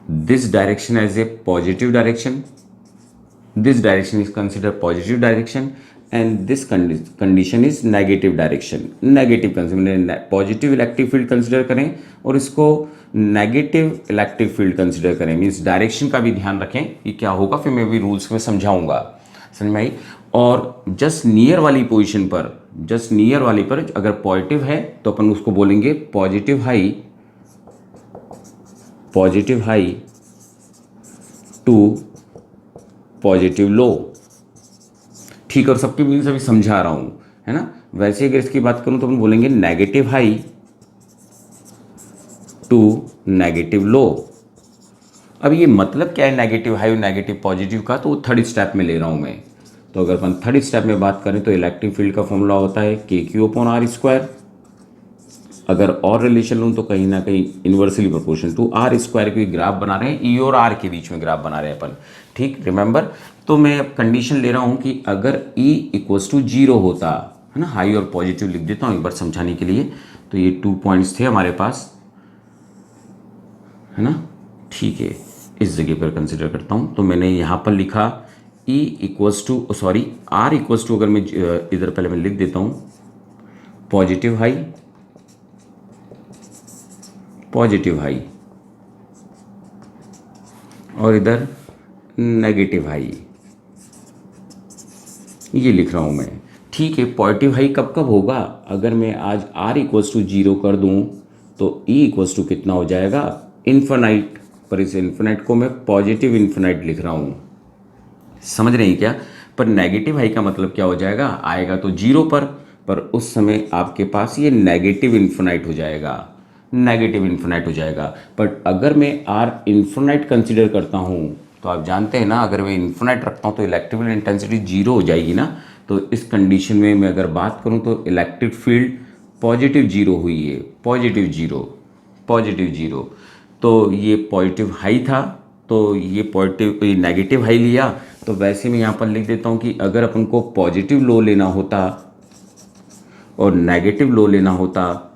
this direction as a positive direction, this direction is consider positive direction and this condition is negative direction. Negative consider, positive electric field consider करें और इसको negative electric field consider करें। Means direction का भी ध्यान रखें कि क्या होगा, फिर मैं भी रूल्स में समझाऊंगा, समझ में आई। और जस्ट नियर वाली पोजीशन पर, जस्ट नियर वाली पर अगर पॉजिटिव है तो अपन उसको बोलेंगे पॉजिटिव हाई टू पॉजिटिव लो। ठीक, और सबके मीन्स अभी समझा रहा हूं, है ना। वैसे अगर इसकी बात करूं तो अपन बोलेंगे नेगेटिव हाई टू नेगेटिव लो। अब ये मतलब क्या है नेगेटिव हाई और नेगेटिव पॉजिटिव का, तो वो थर्ड स्टेप में ले रहा हूं मैं। तो अगर अपन थर्ड स्टेप में बात करें तो इलेक्ट्रिक फील्ड का फॉर्मूला होता है KQ/R²। अगर और रिलेशन लूँ तो कहीं ना कहीं इन्वर्सली प्रोपोर्शनल टू R², की ग्राफ बना रहे हैं, E और R के बीच में ग्राफ बना रहे हैं अपन। ठीक, रिमेंबर। तो मैं कंडीशन ले रहा हूँ कि अगर E = 0 होता, है ना, हाई और पॉजिटिव लिख देता हूँ एक बार समझाने के लिए। तो ये 2 पॉइंट्स थे हमारे पास, है ना। ठीक है, इस जगह पर कंसिडर करता हूँ। तो मैंने यहाँ पर लिखा R अगर मैं इधर पहले मैं लिख देता हूँ पॉजिटिव हाई और इधर नेगेटिव हाई, ये लिख रहा हूँ मैं। ठीक है, पॉजिटिव हाई कब कब होगा, अगर मैं आज R = 0 कर दूँ तो E = कितना हो जाएगा, इन्फिनाइट। पर इस इन्फिनाइट को मैं पॉजिटिव इन्फिनाइट लिख रहा हूँ, समझ रहे हैं क्या। पर नेगेटिव हाई का मतलब क्या हो जाएगा, आएगा तो 0 पर उस समय आपके पास ये नेगेटिव इन्फिनाइट हो जाएगा, बट अगर मैं R इन्फिनाइट कंसिडर करता हूँ तो आप जानते हैं ना, अगर मैं इन्फिनाइट रखता हूँ तो इलेक्ट्रिक फील्ड इंटेंसिटी 0 हो जाएगी ना। तो इस कंडीशन में मैं अगर बात करूँ तो इलेक्ट्रिक फील्ड पॉजिटिव 0 हुई है, पॉजिटिव जीरो। तो ये पॉजिटिव हाई था, तो ये नेगेटिव हाई लिया। तो वैसे मैं यहाँ पर लिख देता हूँ कि अगर अपन को पॉजिटिव लो लेना होता और नेगेटिव लो लेना होता,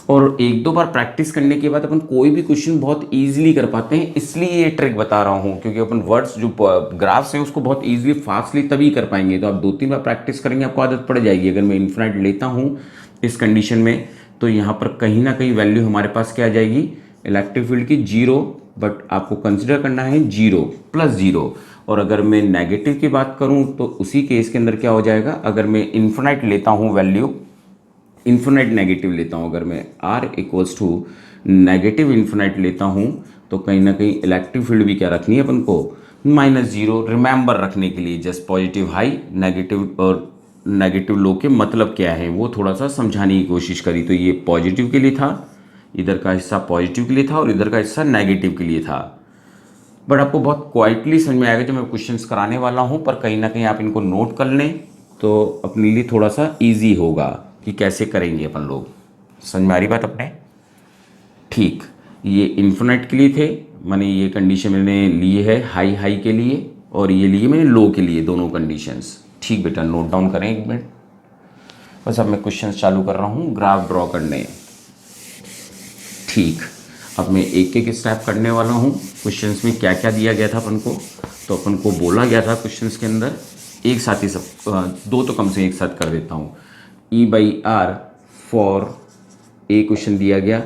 और एक दो बार प्रैक्टिस करने के बाद अपन कोई भी क्वेश्चन बहुत इजीली कर पाते हैं। इसलिए ये ट्रिक बता रहा हूँ, क्योंकि अपन वर्ड्स जो ग्राफ्स हैं उसको बहुत इजीली फास्टली तभी कर पाएंगे। तो आप 2-3 बार प्रैक्टिस करेंगे, आपको आदत पड़ जाएगी। अगर मैं इन्फिनाइट लेता हूँ इस कंडीशन में तो यहाँ पर कहीं ना कहीं वैल्यू हमारे पास क्या आ जाएगी, इलेक्ट्रिक फील्ड की 0, बट आपको कंसिडर करना है 0 + 0। और अगर मैं नेगेटिव की बात करूँ तो उसी केस के अंदर क्या हो जाएगा, अगर मैं इन्फिनाइट लेता हूँ वैल्यू, इन्फिनाइट नेगेटिव लेता हूँ, अगर मैं R = नेगेटिव इन्फिनाइट लेता हूँ तो कहीं ना कहीं इलेक्ट्रिक फील्ड भी क्या रखनी है अपन को, -0। रिमेंबर रखने के लिए जस्ट पॉजिटिव हाई, नेगेटिव और नेगेटिव लो के मतलब क्या है वो थोड़ा सा समझाने की कोशिश करी। तो ये पॉजिटिव के लिए था, इधर का हिस्सा पॉजिटिव के लिए था और इधर का हिस्सा नेगेटिव के लिए था। बट आपको बहुत क्वाइटली समझ में आएगा जब मैं क्वेश्चंस कराने वाला हूँ, पर कहीं ना कहीं आप इनको नोट कर लें तो अपने लिए थोड़ा सा ईजी होगा कि कैसे करेंगे अपन लोग। समझ में आ रही बात अपने। ठीक, ये इन्फिनाइट के लिए थे, मैंने ये कंडीशन मैंने ली है हाई के लिए, और ये लिए मैंने लो के लिए, दोनों कंडीशंस। ठीक बेटा, नोट डाउन करें एक मिनट। बस अब मैं क्वेश्चंस चालू कर रहा हूँ ग्राफ ड्रॉ करने। ठीक, अब मैं एक एक स्टेप करने वाला हूँ। क्वेश्चंस में क्या क्या दिया गया था अपन को, तो अपन को बोला गया था क्वेश्चंस के अंदर, एक साथ ही सब दो तो कम से एक साथ कर देता हूँ। E/R फॉर ए क्वेश्चन दिया गया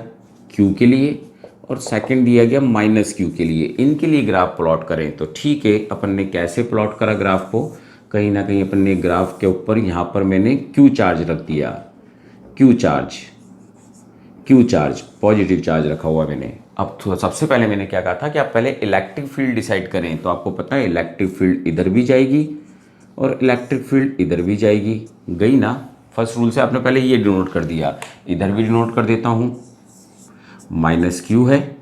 Q के लिए, और सेकंड दिया गया माइनस क्यू के लिए। इनके लिए ग्राफ प्लॉट करें तो ठीक है, अपन ने कैसे प्लॉट करा ग्राफ को, कहीं ना कहीं अपन ने ग्राफ के ऊपर यहाँ पर मैंने क्यू चार्ज रख दिया, क्यू चार्ज पॉजिटिव चार्ज रखा हुआ मैंने। अब सबसे पहले मैंने क्या कहा था कि आप पहले इलेक्ट्रिक फील्ड डिसाइड करें, तो आपको पता है इलेक्ट्रिक फील्ड इधर भी जाएगी और इलेक्ट्रिक फील्ड इधर भी जाएगी, गई ना। फर्स्ट रूल से आपने पहले ये डिनोट कर दिया, इधर भी डिनोट कर देता हूँ, माइनस क्यू है।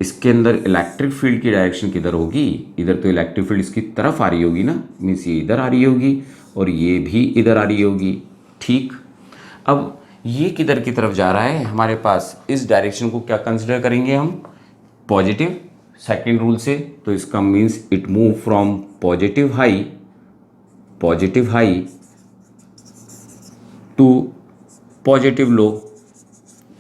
इसके अंदर इलेक्ट्रिक फील्ड की डायरेक्शन किधर होगी, इधर तो इलेक्ट्रिक फील्ड इसकी तरफ आ रही होगी ना, मीन्स ये इधर आ रही होगी और ये भी इधर आ रही होगी, ठीक। अब ये किधर की तरफ जा रहा है हमारे पास, इस डायरेक्शन को क्या कंसिडर करेंगे हम, पॉजिटिव, सेकंड रूल से। तो इसका means it move from positive high to positive low,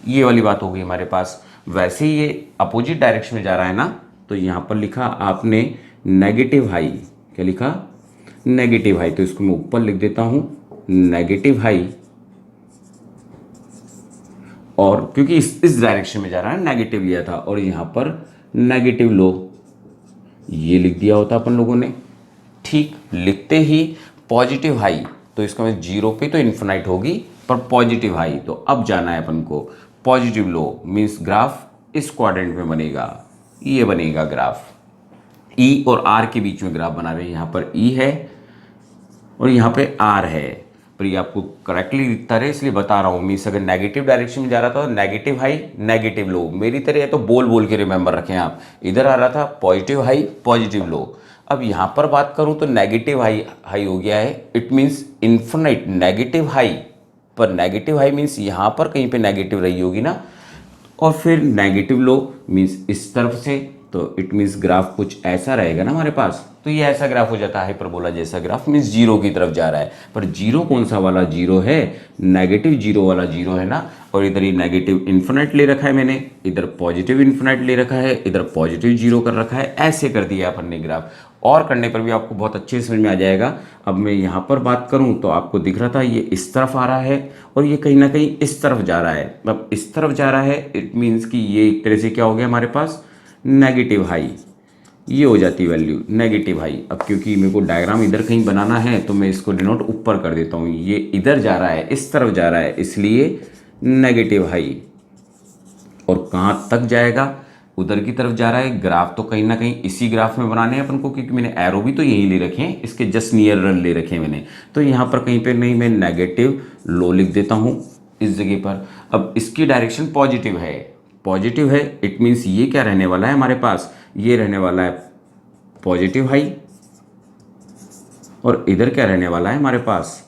ये वाली बात हो गई हमारे पास। वैसे ही ये अपोजिट डायरेक्शन में जा रहा है ना, तो यहाँ पर लिखा आपने नेगेटिव हाई, क्या लिखा, नेगेटिव हाई। तो इसको मैं ऊपर लिख देता हूँ नेगेटिव हाई, और क्योंकि इस डायरेक्शन में जा रहा है नेगेटिव लिया था, और यहाँ पर नेगेटिव लो ये लिख दिया होता अपन लोगों ने, ठीक। लिखते ही पॉजिटिव हाई, तो इसका मैं जीरो पे तो इन्फिनाइट होगी, पर पॉजिटिव हाई तो अब जाना है अपन को पॉजिटिव लो, मीन्स ग्राफ इस क्वाड्रेंट में बनेगा, ये बनेगा ग्राफ, ई और आर के बीच में ग्राफ बना रहे हैं। यहाँ पर ई है और यहाँ पे आर है, पर ये आपको करेक्टली दिखता रहे इसलिए बता रहा हूँ। मीन्स अगर नेगेटिव डायरेक्शन में जा रहा था तो नेगेटिव हाई नेगेटिव लो, मेरी तरह है तो बोल बोल के रिमेंबर रखें आप। इधर आ रहा था पॉजिटिव हाई पॉजिटिव लो। अब यहाँ पर बात करूँ तो नेगेटिव हाई हो गया है, it means infinite negative high, पर नेगेटिव हाई मीन्स यहाँ पर कहीं पे नेगेटिव रही होगी ना, और फिर नेगेटिव लो मीन्स इस तरफ से, तो इट मीन्स ग्राफ कुछ ऐसा रहेगा ना हमारे पास। तो ये ऐसा ग्राफ हो जाता है हाइपरबोला जैसा ग्राफ, मीन्स जीरो की तरफ जा रहा है। पर जीरो कौन सा वाला जीरो है, नेगेटिव जीरो वाला जीरो है ना। और इधर ये नेगेटिव इन्फिनिट ले रखा है मैंने, इधर पॉजिटिव इन्फिनिट ले रखा है, इधर पॉजिटिव जीरो कर रखा है, ऐसे कर दिया अपन ने ग्राफ। और करने पर भी आपको बहुत अच्छे समझ में आ जाएगा। अब मैं यहाँ पर बात करूँ तो आपको दिख रहा था ये इस तरफ आ रहा है और ये कहीं ना कहीं इस तरफ जा रहा है। अब इस तरफ जा रहा है इट मीन्स कि ये एक तरह से क्या हो गया हमारे पास, नेगेटिव हाई, ये हो जाती वैल्यू नेगेटिव हाई। अब क्योंकि मेरे को डायग्राम इधर कहीं बनाना है तो मैं इसको डिनोट ऊपर कर देता हूँ, ये इधर जा रहा है इस तरफ जा रहा है इसलिए नेगेटिव हाई। और कहाँ तक जाएगा, उधर की तरफ जा रहा है। ग्राफ तो कहीं ना कहीं इसी ग्राफ में बनाने हैं अपन को, क्योंकि मैंने एरो भी तो यहीं ले रखे हैं, इसके जस्ट नियर रन ले रखे हैं मैंने। तो यहाँ पर कहीं पे नहीं, मैं नेगेटिव लो लिख देता हूँ इस जगह पर। अब इसकी डायरेक्शन पॉजिटिव है, पॉजिटिव है इट मीन्स ये क्या रहने वाला है हमारे पास, ये रहने वाला है पॉजिटिव हाई, और इधर क्या रहने वाला है हमारे पास,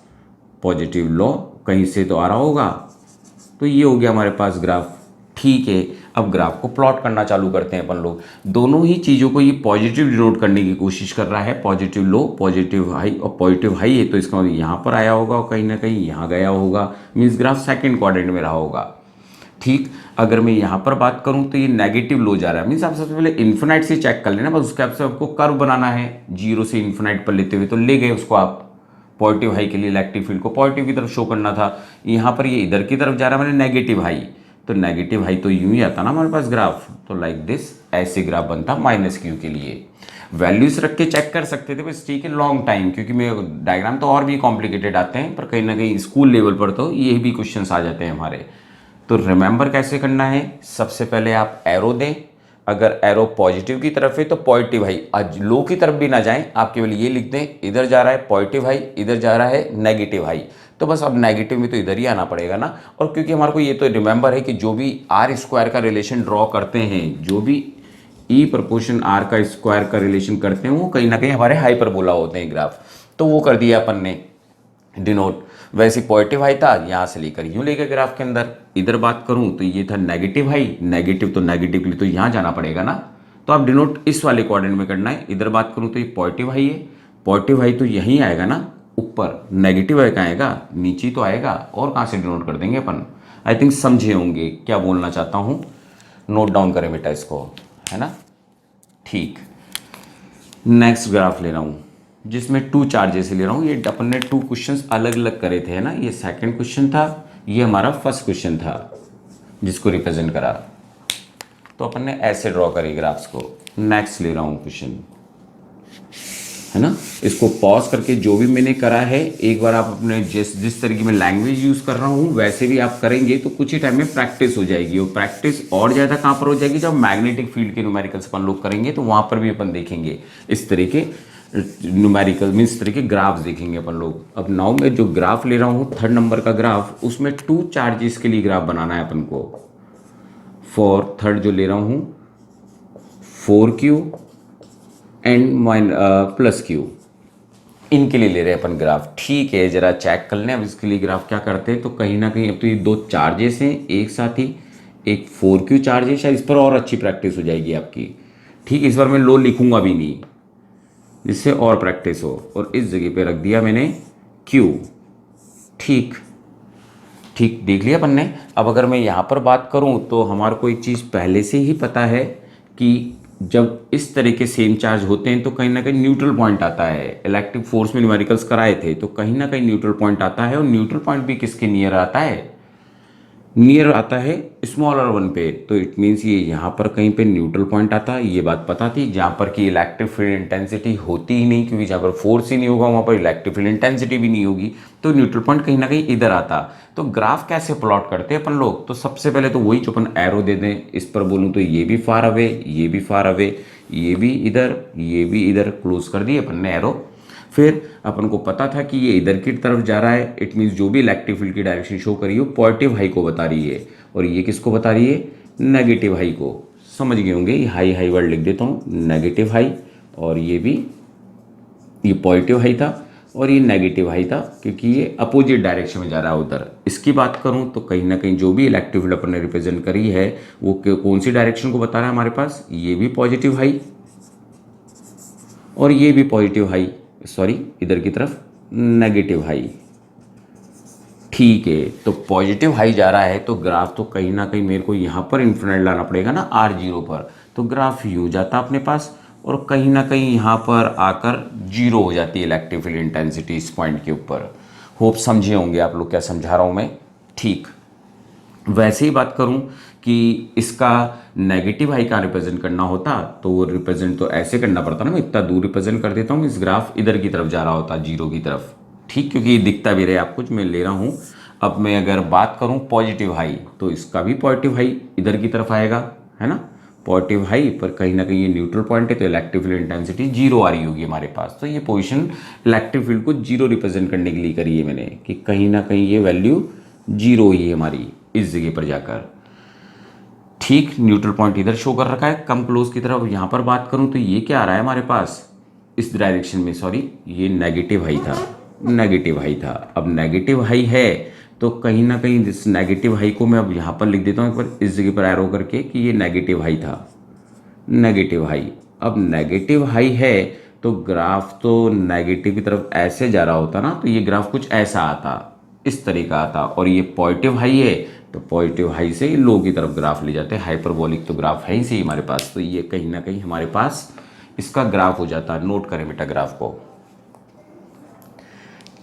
पॉजिटिव लो, कहीं से तो आ रहा होगा। तो ये हो गया हमारे पास ग्राफ, ठीक है। अब ग्राफ को प्लॉट करना चालू करते हैं अपन लोग। दोनों ही चीज़ों को ये पॉजिटिव डिनोट करने की कोशिश कर रहा है, पॉजिटिव लो पॉजिटिव हाई, और पॉजिटिव हाई है तो इसका मतलब यहाँ पर आया होगा और कहीं ना कहीं यहाँ गया होगा, मीन्स ग्राफ सेकंड क्वाड्रेंट में रहा होगा, ठीक। अगर मैं यहाँ पर बात करूँ तो ये नेगेटिव लो जा रहा है, मीन्स आप सबसे पहले इन्फिनाइट से चेक कर लेना, बस उसके आपसे आपको कर्व बनाना है जीरो से इन्फिनाइट पर लेते हुए, तो ले गए उसको आप पॉजिटिव हाई के लिए इलेक्ट्रिक फील्ड को पॉजिटिव की तरफ शो करना था। यहाँ पर ये इधर की तरफ जा रहा है मैंने नेगेटिव हाई, तो नेगेटिव हाई तो यूं ही आता ना हमारे पास ग्राफ, तो लाइक दिस ऐसे ग्राफ बनता माइनस क्यू के लिए। वैल्यूज रख के चेक कर सकते थे बस, ठीक है, लॉन्ग टाइम, क्योंकि मैं डायग्राम तो और भी कॉम्प्लिकेटेड आते हैं, पर कहीं ना कहीं स्कूल लेवल पर तो ये भी क्वेश्चन आ जाते हैं हमारे। तो रिमेंबर कैसे करना है, सबसे पहले आप एरो दें, अगर एरो पॉजिटिव की तरफ है तो पॉजिटिव हाई, आज लो की तरफ भी ना जाएं, आप केवल ये लिख दें इधर जा रहा है पॉजिटिव हाई, इधर जा रहा है नेगेटिव हाई, तो बस अब नेगेटिव में तो इधर ही आना पड़ेगा ना। और क्योंकि हमारे को ये तो रिमेंबर है कि जो भी आर स्क्वायर का रिलेशन ड्रॉ करते हैं, जो भी ई प्रपोर्शन आर का स्क्वायर का रिलेशन करते हैं, वो कहीं ना कहीं हमारे हाइपरबोला होते हैं ग्राफ, तो वो कर दिया अपन ने डिनोट। वैसे पॉजिटिव हाई था, यहाँ से लेकर यूँ लेकर ग्राफ के अंदर। इधर बात करूँ तो ये था नेगेटिव हाई, नेगेटिव तो नेगेटिव के लिए तो यहाँ जाना पड़ेगा ना, तो आप डिनोट इस वाले क्वाड्रेंट में करना है। इधर बात करूँ तो ये पॉजिटिव हाई है, पॉजिटिव हाई तो यहीं आएगा ना ऊपर, नेगेटिव हाई कहाँ आएगा, नीचे तो आएगा, और कहाँ से डिनोट कर देंगे अपन। आई थिंक समझे होंगे क्या बोलना चाहता हूँ, नोट डाउन करें बेटा इसको, है ना, ठीक। नेक्स्ट ग्राफ ले रहा हूँ जिसमें टू चार्जेस ले रहा हूँ। ये अपन ने टू क्वेश्चंस अलग अलग करे थे, है ना, ये सेकंड क्वेश्चन था, ये हमारा फर्स्ट क्वेश्चन था जिसको रिप्रेजेंट करा। तो अपन ने ऐसे ड्रॉ करे ग्राफ्स को। नेक्स्ट ले रहा हूँ क्वेश्चन, है ना। इसको पॉज करके जो भी मैंने करा है एक बार आप अपने जिस तरीके में लैंग्वेज यूज़ कर रहा हूँ वैसे भी आप करेंगे तो कुछ ही टाइम में प्रैक्टिस हो जाएगी। और प्रैक्टिस और ज़्यादा कहाँ पर हो जाएगी, जब मैग्नेटिक फील्ड के न्यूमेरिकल्स अपन लोग करेंगे तो वहाँ पर भी अपन देखेंगे इस तरीके न्यूमेरिकल मीन्स तरीके ग्राफ्स देखेंगे अपन लोग। अब नाउ मैं जो ग्राफ ले रहा हूँ 3rd नंबर का ग्राफ, उसमें 2 चार्जेस के लिए ग्राफ बनाना है अपन को। फॉर 3rd जो ले रहा हूँ 4q एंड प्लस q, इनके लिए ले रहे हैं अपन ग्राफ। ठीक है, जरा चेक कर लें अब इसके लिए ग्राफ क्या करते हैं। तो कहीं ना कहीं अब तो ये 2 चार्जेस हैं एक साथ ही, एक 4q चार्ज है, शायद इस पर और अच्छी प्रैक्टिस हो जाएगी आपकी। ठीक, इस बार मैं लो लिखूंगा भी नहीं जिससे और प्रैक्टिस हो, और इस जगह पे रख दिया मैंने q। ठीक ठीक, देख लिया अपन ने। अब अगर मैं यहाँ पर बात करूँ तो हमारे को एक चीज़ पहले से ही पता है कि जब इस तरह के सेम चार्ज होते हैं तो कहीं ना कहीं न्यूट्रल पॉइंट आता है। इलेक्ट्रिक फोर्स में न्यूमेरिकल्स कराए थे तो कहीं ना कहीं न्यूट्रल पॉइंट आता है, और न्यूट्रल पॉइंट भी किसके नियर आता है, नियर आता है स्मॉलर वन पे। तो इट मीन्स ये यहाँ पर कहीं पे न्यूट्रल पॉइंट आता है, ये बात पता थी। जहाँ पर कि इलेक्ट्रिक फील्ड इंटेंसिटी होती ही नहीं, क्योंकि जहाँ पर फोर्स ही नहीं होगा वहाँ पर इलेक्ट्रिक फील्ड इंटेंसिटी भी नहीं होगी, तो न्यूट्रल पॉइंट कहीं ना कहीं इधर आता। तो ग्राफ कैसे प्लॉट करते हैं अपन लोग, तो सबसे पहले तो वही जो अपन एरो दे दें। इस पर बोलूँ तो ये भी फार अवे, ये भी फार अवे, ये भी इधर, ये भी इधर, क्लोज कर दिए अपन ने एरो। फिर अपन को पता था कि ये इधर की तरफ जा रहा है, इट मीन्स जो भी इलेक्ट्रिक फील्ड की डायरेक्शन शो करी हो पॉजिटिव हाई को बता रही है, और ये किसको बता रही है, नेगेटिव हाई को। समझ गए होंगे, ये हाई हाई वर्ड लिख देता हूँ, नेगेटिव हाई, और ये भी, ये पॉजिटिव हाई था और ये नेगेटिव हाई था, क्योंकि ये अपोजिट डायरेक्शन में जा रहा है उधर। इसकी बात करूं तो कहीं ना कहीं जो भी इलेक्ट्रिक फील्ड अपन ने रिप्रेजेंट करी है वो कौन सी डायरेक्शन को बता रहा है हमारे पास, ये भी पॉजिटिव हाई और ये भी पॉजिटिव हाई, सॉरी इधर की तरफ नेगेटिव हाई। ठीक है, तो पॉजिटिव हाई जा रहा है तो ग्राफ तो कहीं ना कहीं मेरे को यहाँ पर इन्फिनिट लाना पड़ेगा ना R0 पर, तो ग्राफ यूँ जाता अपने पास, और कहीं ना कहीं यहाँ पर आकर 0 हो जाती है इलेक्ट्रिक फील्ड इंटेंसिटी इस पॉइंट के ऊपर। होप समझे होंगे आप लोग क्या समझा रहा हूँ मैं। ठीक, वैसे ही बात करूँ कि इसका नेगेटिव हाई का रिप्रेजेंट करना होता तो वो रिप्रेजेंट तो ऐसे करना पड़ता ना, मैं इतना दूर रिप्रेजेंट कर देता हूँ, इस ग्राफ इधर की तरफ जा रहा होता 0 की तरफ। ठीक, क्योंकि ये दिखता भी रहे आपको जो मैं ले रहा हूँ। अब मैं अगर बात करूँ पॉजिटिव हाई तो इसका भी पॉजिटिव हाई इधर की तरफ आएगा, है ना, पॉजिटिव हाई पर कहीं ना कहीं ये न्यूट्रल पॉइंट है तो इलेक्ट्रिक फील्ड इंटेंसिटी 0 आ रही होगी हमारे पास। तो ये पोजीशन इलेक्ट्रिक फील्ड को 0 रिप्रेजेंट करने के लिए करी है मैंने, कि कहीं ना कहीं ये वैल्यू 0 ही है हमारी इस जगह पर जाकर। ठीक, न्यूट्रल पॉइंट इधर शो कर रखा है कम क्लोज की तरफ। यहाँ पर बात करूँ तो ये क्या आ रहा है हमारे पास इस डायरेक्शन में, सॉरी ये नेगेटिव हाई था, नेगेटिव हाई था। अब नेगेटिव हाई है तो कहीं ना कहीं इस नेगेटिव हाई को मैं अब यहाँ पर लिख देता हूँ एक बार इस जगह पर एरो करके कि ये नेगेटिव हाई था, नेगेटिव हाई। अब नेगेटिव हाई है तो ग्राफ तो नेगेटिव की तरफ ऐसे जा रहा होता ना, तो ये ग्राफ कुछ ऐसा आता, इस तरीका आता। और ये पॉजिटिव हाई है तो पॉजिटिव हाई से लो की तरफ ग्राफ ले जाते हैं, हाइपरबोलिक तो ग्राफ है ही सही हमारे पास। तो ये कहीं ना कहीं हमारे पास इसका ग्राफ हो जाता है। नोट करें बेटा ग्राफ को।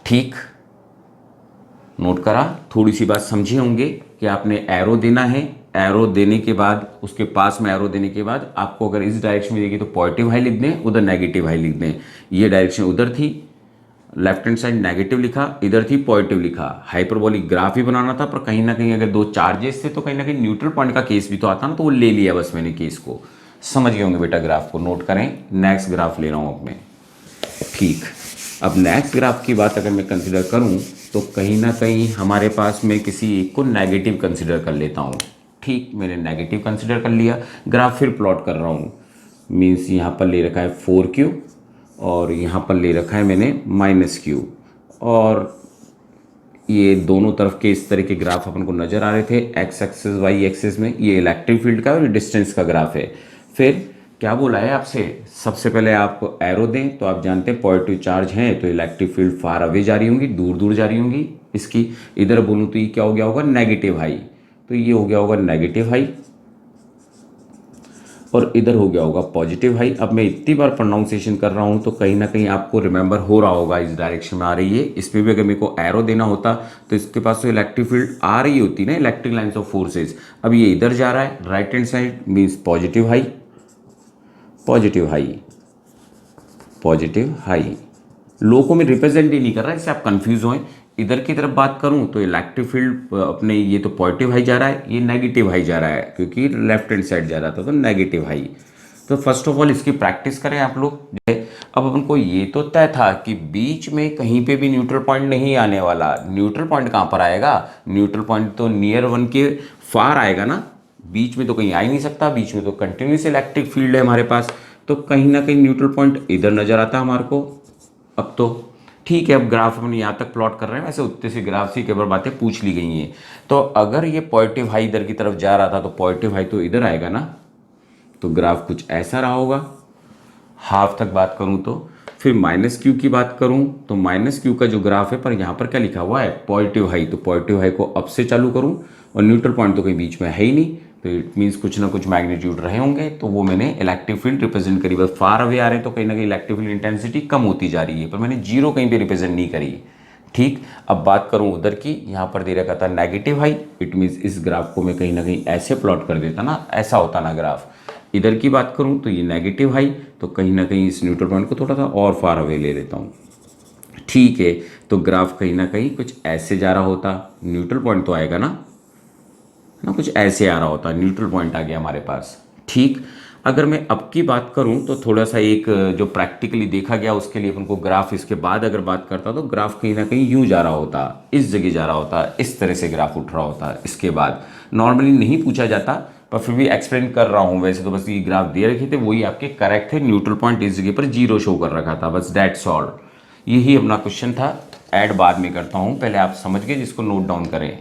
ठीक, नोट करा। थोड़ी सी बात समझे होंगे कि आपने एरो देना है, एरो देने के बाद उसके पास में एरो देने के बाद आपको अगर इस डायरेक्शन में देगी तो पॉजिटिव हाई लिख दें, उधर नेगेटिव हाई लिख दें। ये डायरेक्शन उधर थी, लेफ्ट हैंड साइड नेगेटिव लिखा, इधर थी पॉजिटिव लिखा। हाइपरबोलिक ग्राफ ही बनाना था, पर कहीं ना कहीं अगर 2 चार्जेस थे तो कहीं ना कहीं न्यूट्रल पॉइंट का केस भी तो आता ना, तो वो ले लिया बस मैंने केस को। समझ गए होंगे बेटा ग्राफ को। नोट करें, नेक्स्ट ग्राफ ले रहा हूँ अपने। ठीक, अब नेक्स्ट ग्राफ की बात अगर मैं कंसिडर करूं तो कहीं ना कहीं हमारे पास में किसी एक को नेगेटिव कंसिडर कर लेता हूं। ठीक, मैंने नेगेटिव कंसिडर कर लिया, ग्राफ फिर प्लॉट कर रहा हूं। मीन्स यहाँ पर ले रखा है 4Q और यहाँ पर ले रखा है मैंने -Q, और ये दोनों तरफ के इस तरह के ग्राफ अपन को नज़र आ रहे थे एक्स एक्सिस वाई एक्सिस में। ये इलेक्ट्रिक फील्ड का और डिस्टेंस का ग्राफ है। फिर क्या बोला है आपसे, सबसे पहले आप एरो दें तो आप जानते हैं पॉजिटिव चार्ज हैं तो इलेक्ट्रिक फील्ड फार अवे जा रही होंगी, दूर दूर जा रही होंगी। इसकी इधर बोलूँ तो ये क्या हो गया होगा, नेगेटिव हाई, तो ये हो गया होगा नेगेटिव हाई। और इधर हो गया होगा पॉजिटिव हाई। अब मैं इतनी बार प्रोनाउंसिएशन कर रहा हूँ तो कहीं ना कहीं आपको रिमेंबर हो रहा होगा इस डायरेक्शन में आ रही है। इस पर भी अगर मेरे को एरो देना होता तो इसके पास तो इलेक्ट्रिक फील्ड आ रही होती ना, इलेक्ट्रिक लाइन्स ऑफ फोर्सेज। अब ये इधर जा रहा है right hand side, means positive high, positive high, positive high. Low को मैं रिप्रेजेंट ही नहीं कर रहा है, इससे आप कंफ्यूज हों। इधर की तरफ बात करूं तो इलेक्ट्रिक फील्ड अपने ये तो पॉजिटिव हाई जा रहा है, ये नेगेटिव हाई जा रहा है क्योंकि लेफ्ट हैंड साइड जा रहा था तो नेगेटिव हाई। तो फर्स्ट ऑफ ऑल इसकी प्रैक्टिस करें आप लोग। अब अपन को ये तो तय था कि बीच में कहीं पे भी न्यूट्रल पॉइंट नहीं आने वाला। न्यूट्रल पॉइंट कहाँ पर आएगा? न्यूट्रल पॉइंट तो नियर वन के फार आएगा ना, बीच में तो कहीं आ ही नहीं सकता। बीच में तो कंटिन्यूस इलेक्ट्रिक फील्ड है हमारे पास, तो कहीं ना कहीं न्यूट्रल पॉइंट इधर नजर आता है हमारे को। अब तो ठीक है, अब ग्राफ हम यहाँ तक प्लॉट कर रहे हैं, वैसे उतने से ग्राफ से केवल बातें पूछ ली गई हैं। तो अगर ये पॉजिटिव हाई इधर की तरफ जा रहा था तो पॉजिटिव हाई तो इधर आएगा ना, तो ग्राफ कुछ ऐसा रहा होगा। हाफ तक बात करूं तो फिर माइनस क्यू की बात करूं तो माइनस क्यू का जो ग्राफ है, पर यहाँ पर क्या लिखा हुआ है? Positive high. तो पॉजिटिव हाई को अब से चालू करूं और न्यूट्रल पॉइंट तो कहीं बीच में है ही नहीं, तो इट मीन्स कुछ ना कुछ मैग्नीट्यूड रहे होंगे। तो वो मैंने इलेक्ट्रिक फील्ड रिप्रेजेंट करी। बस फार अवे आ रहे हैं तो कहीं ना कहीं इलेक्ट्रिक फील्ड इंटेंसिटी कम होती जा रही है, पर मैंने जीरो कहीं पे रिप्रेजेंट नहीं करी। ठीक, अब बात करूं उधर की, यहाँ पर दे रखा था नेगेटिव हाई। इट मीन्स इस ग्राफ को मैं कहीं ना कहीं ऐसे प्लॉट कर देता ना, ऐसा होता ना ग्राफ। इधर की बात करूं तो ये नेगेटिव हाई, तो कहीं ना कहीं इस न्यूट्रल पॉइंट को थोड़ा सा और फार अवे ले लेता हूँ। ठीक है, तो ग्राफ कहीं ना कहीं कुछ ऐसे जा रहा होता, न्यूट्रल पॉइंट तो आएगा ना कुछ ऐसे आ रहा होता, न्यूट्रल पॉइंट आ गया हमारे पास। ठीक, अगर मैं अब की बात करूं तो थोड़ा सा एक जो प्रैक्टिकली देखा गया उसके लिए अपन को ग्राफ इसके बाद अगर बात करता तो ग्राफ कहीं ना कहीं यूं जा रहा होता, इस जगह जा रहा होता, इस तरह से ग्राफ उठ रहा होता। इसके बाद नॉर्मली नहीं पूछा जाता, पर फिर भी एक्सप्लेन कर रहा हूं। वैसे तो बस ये ग्राफ दे रखे थे वही आपके करेक्ट थे, न्यूट्रल पॉइंट इस जगह पर जीरो शो कर रखा था, बस दैट्स ऑल। यही अपना क्वेश्चन था। ऐड बाद में करता हूं, पहले आप समझ गए, जिसको नोट डाउन करें।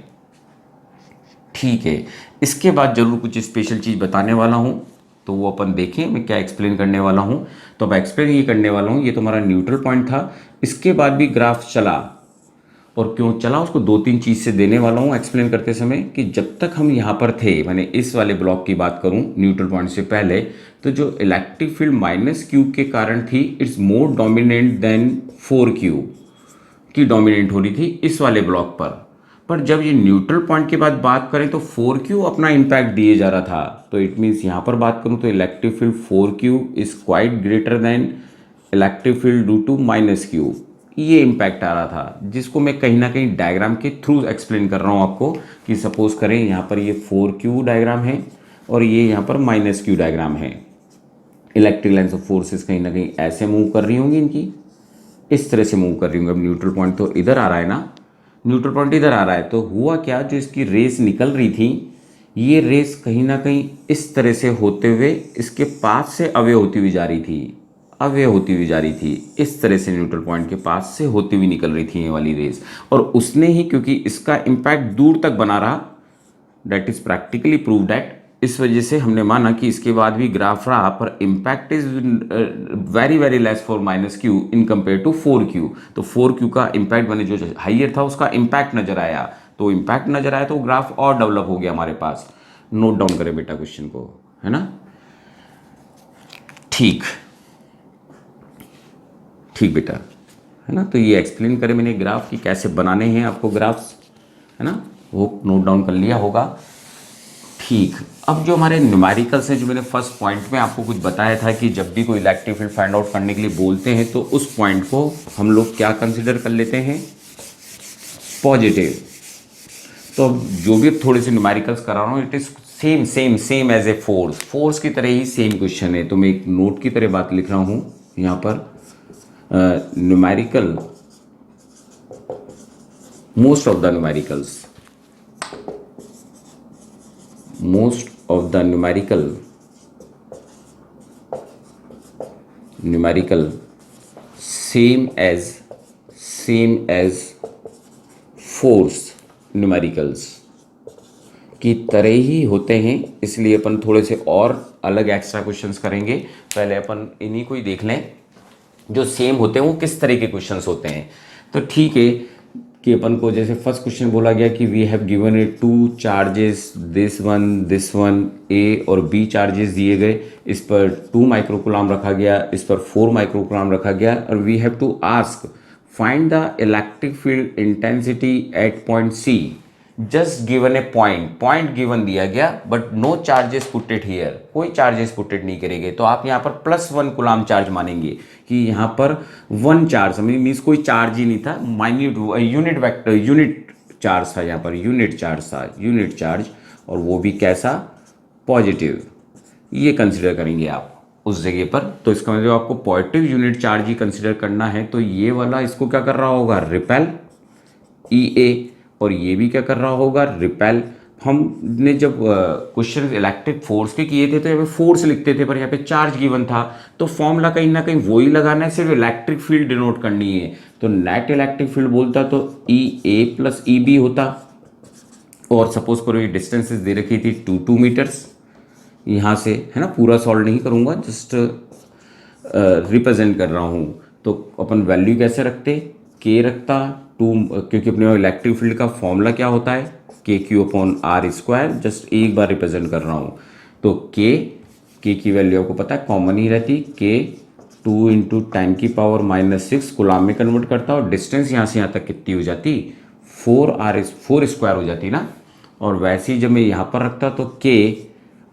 ठीक है, इसके बाद जरूर कुछ स्पेशल चीज़ बताने वाला हूँ, तो वो अपन देखें मैं क्या एक्सप्लेन करने वाला हूँ। तो अब एक्सप्लेन ये करने वाला हूँ, ये तो हमारा न्यूट्रल पॉइंट था। इसके बाद भी ग्राफ चला, और क्यों चला उसको दो तीन चीज़ से देने वाला हूँ एक्सप्लेन करते समय। कि जब तक हम यहाँ पर थे, मैंने इस वाले ब्लॉक की बात करूँ न्यूट्रल पॉइंट से पहले, तो जो इलेक्ट्रिक फील्ड माइनस क्यू के कारण थी, it's more dominant then 4Q की डोमिनेंट हो रही थी इस वाले ब्लॉक पर जब ये न्यूट्रल पॉइंट के बाद बात करें तो 4Q अपना इम्पैक्ट दिए जा रहा था। तो इट मीन्स यहाँ पर बात करूँ तो electric field 4Q is quite greater than electric field due to minus Q। ये इम्पैक्ट आ रहा था, जिसको मैं कहीं ना कहीं डायग्राम के थ्रू एक्सप्लेन कर रहा हूँ आपको। कि सपोज करें यहाँ पर ये 4Q डायग्राम है और ये यहाँ पर माइनस Q डायग्राम है। इलेक्ट्रिक लाइन्स ऑफ फोर्सेस कहीं ना कहीं ऐसे मूव कर रही होंगी, इनकी इस तरह से मूव कर रही होंगी। अब न्यूट्रल पॉइंट तो इधर आ रहा है ना, न्यूट्रल पॉइंट इधर आ रहा है, तो हुआ क्या, जो इसकी रेस निकल रही थी, ये रेस कहीं ना कहीं इस तरह से होते हुए इसके पास से अवे होती हुई जा रही थी, अवे होती हुई जा रही थी, इस तरह से न्यूट्रल पॉइंट के पास से होती हुई निकल रही थी ये वाली रेस। और उसने ही, क्योंकि इसका इम्पैक्ट दूर तक बना रहा, that is practically prove that, इस वजह से हमने माना कि इसके बाद भी ग्राफ रहा, पर impact is very very less for minus Q in compare to 4Q। तो 4Q का इम्पैक्ट बने जो हाइयर था उसका इम्पैक्ट नजर आया, तो इम्पैक्ट नजर आया तो ग्राफ और डेवलप हो गया हमारे पास। नोट डाउन करें बेटा क्वेश्चन को, है ना। ठीक ठीक बेटा, है ना। तो ये एक्सप्लेन करें मैंने ग्राफ की कैसे बनाने हैं आपको ग्राफ्स, है ना, वो नोट डाउन कर लिया होगा। ठीक, अब जो हमारे न्यूमेरिकल्स हैं, जो मैंने फर्स्ट पॉइंट में आपको कुछ बताया था कि जब भी कोई इलेक्ट्रिक फील्ड फाइंड आउट करने के लिए बोलते हैं तो उस पॉइंट को हम लोग क्या कंसिडर कर लेते हैं? पॉजिटिव। तो अब जो भी थोड़े से न्यूमेरिकल्स करा रहा हूँ, it is same same same as a force की तरह ही सेम क्वेश्चन है। तो मैं एक नोट की तरह बात लिख रहा हूँ यहाँ पर, numerical, most of the numerical same as force numericals की तरह ही होते हैं। इसलिए अपन थोड़े से और अलग एक्स्ट्रा क्वेश्चंस करेंगे। पहले अपन इन्हीं को ही देख लें, जो सेम होते हैं वो किस तरह के क्वेश्चंस होते हैं। तो ठीक है, कि अपन को जैसे फर्स्ट क्वेश्चन बोला गया कि we have given a 2 charges, this one A और बी चार्जेस दिए गए, इस पर 2 माइक्रोकूलम रखा गया, इस पर 4 माइक्रोकूलम रखा गया, और we have to ask find the electric field intensity at point C. Just given a point given दिया गया but no charges putted here, कोई चार्जेस पुटेड नहीं करेंगे, तो आप यहाँ पर +1 कूलम चार्ज मानेंगे कि यहाँ पर 1 चार्ज मीन्स कोई चार्ज ही नहीं था, minute unit vector unit charge था, यहाँ पर यूनिट चार्ज था, यूनिट चार्ज, और वो भी कैसा, पॉजिटिव, ये कंसिडर करेंगे आप उस जगह पर। तो इसका मतलब आपको पॉजिटिव यूनिट चार्ज ही कंसिडर करना है, तो ये वाला इसको क्या कर रहा होगा, रिपेल EA, और ये भी क्या कर रहा होगा, रिपेल। हमने जब क्वेश्चन इलेक्ट्रिक फोर्स के किए थे तो यहाँ पे फोर्स लिखते थे, पर यहाँ पे चार्ज गिवन था, तो फॉर्मूला कहीं ना कहीं वही लगाना है, सिर्फ इलेक्ट्रिक फील्ड डिनोट करनी है। तो नेट इलेक्ट्रिक फील्ड बोलता तो EA + EB होता, और सपोज करो ये डिस्टेंसेस दे रखी थी 2 मीटर्स, यहाँ से है ना, पूरा सॉल्व नहीं करूँगा, जस्ट रिप्रेजेंट कर रहा हूँ। तो अपन वैल्यू कैसे रखते, K रखता 2, क्योंकि अपने इलेक्ट्रिक फील्ड का फॉर्मूला क्या होता है, KQ/R², जस्ट एक बार रिप्रेजेंट कर रहा हूँ। तो K की वैल्यू आपको पता है कॉमन ही रहती, K 2 × 10⁻⁻6 कूलम में कन्वर्ट करता, और डिस्टेंस यहाँ से यहाँ तक कितनी हो जाती, 4R² हो जाती ना। और वैसे ही जब मैं यहाँ पर रखता तो K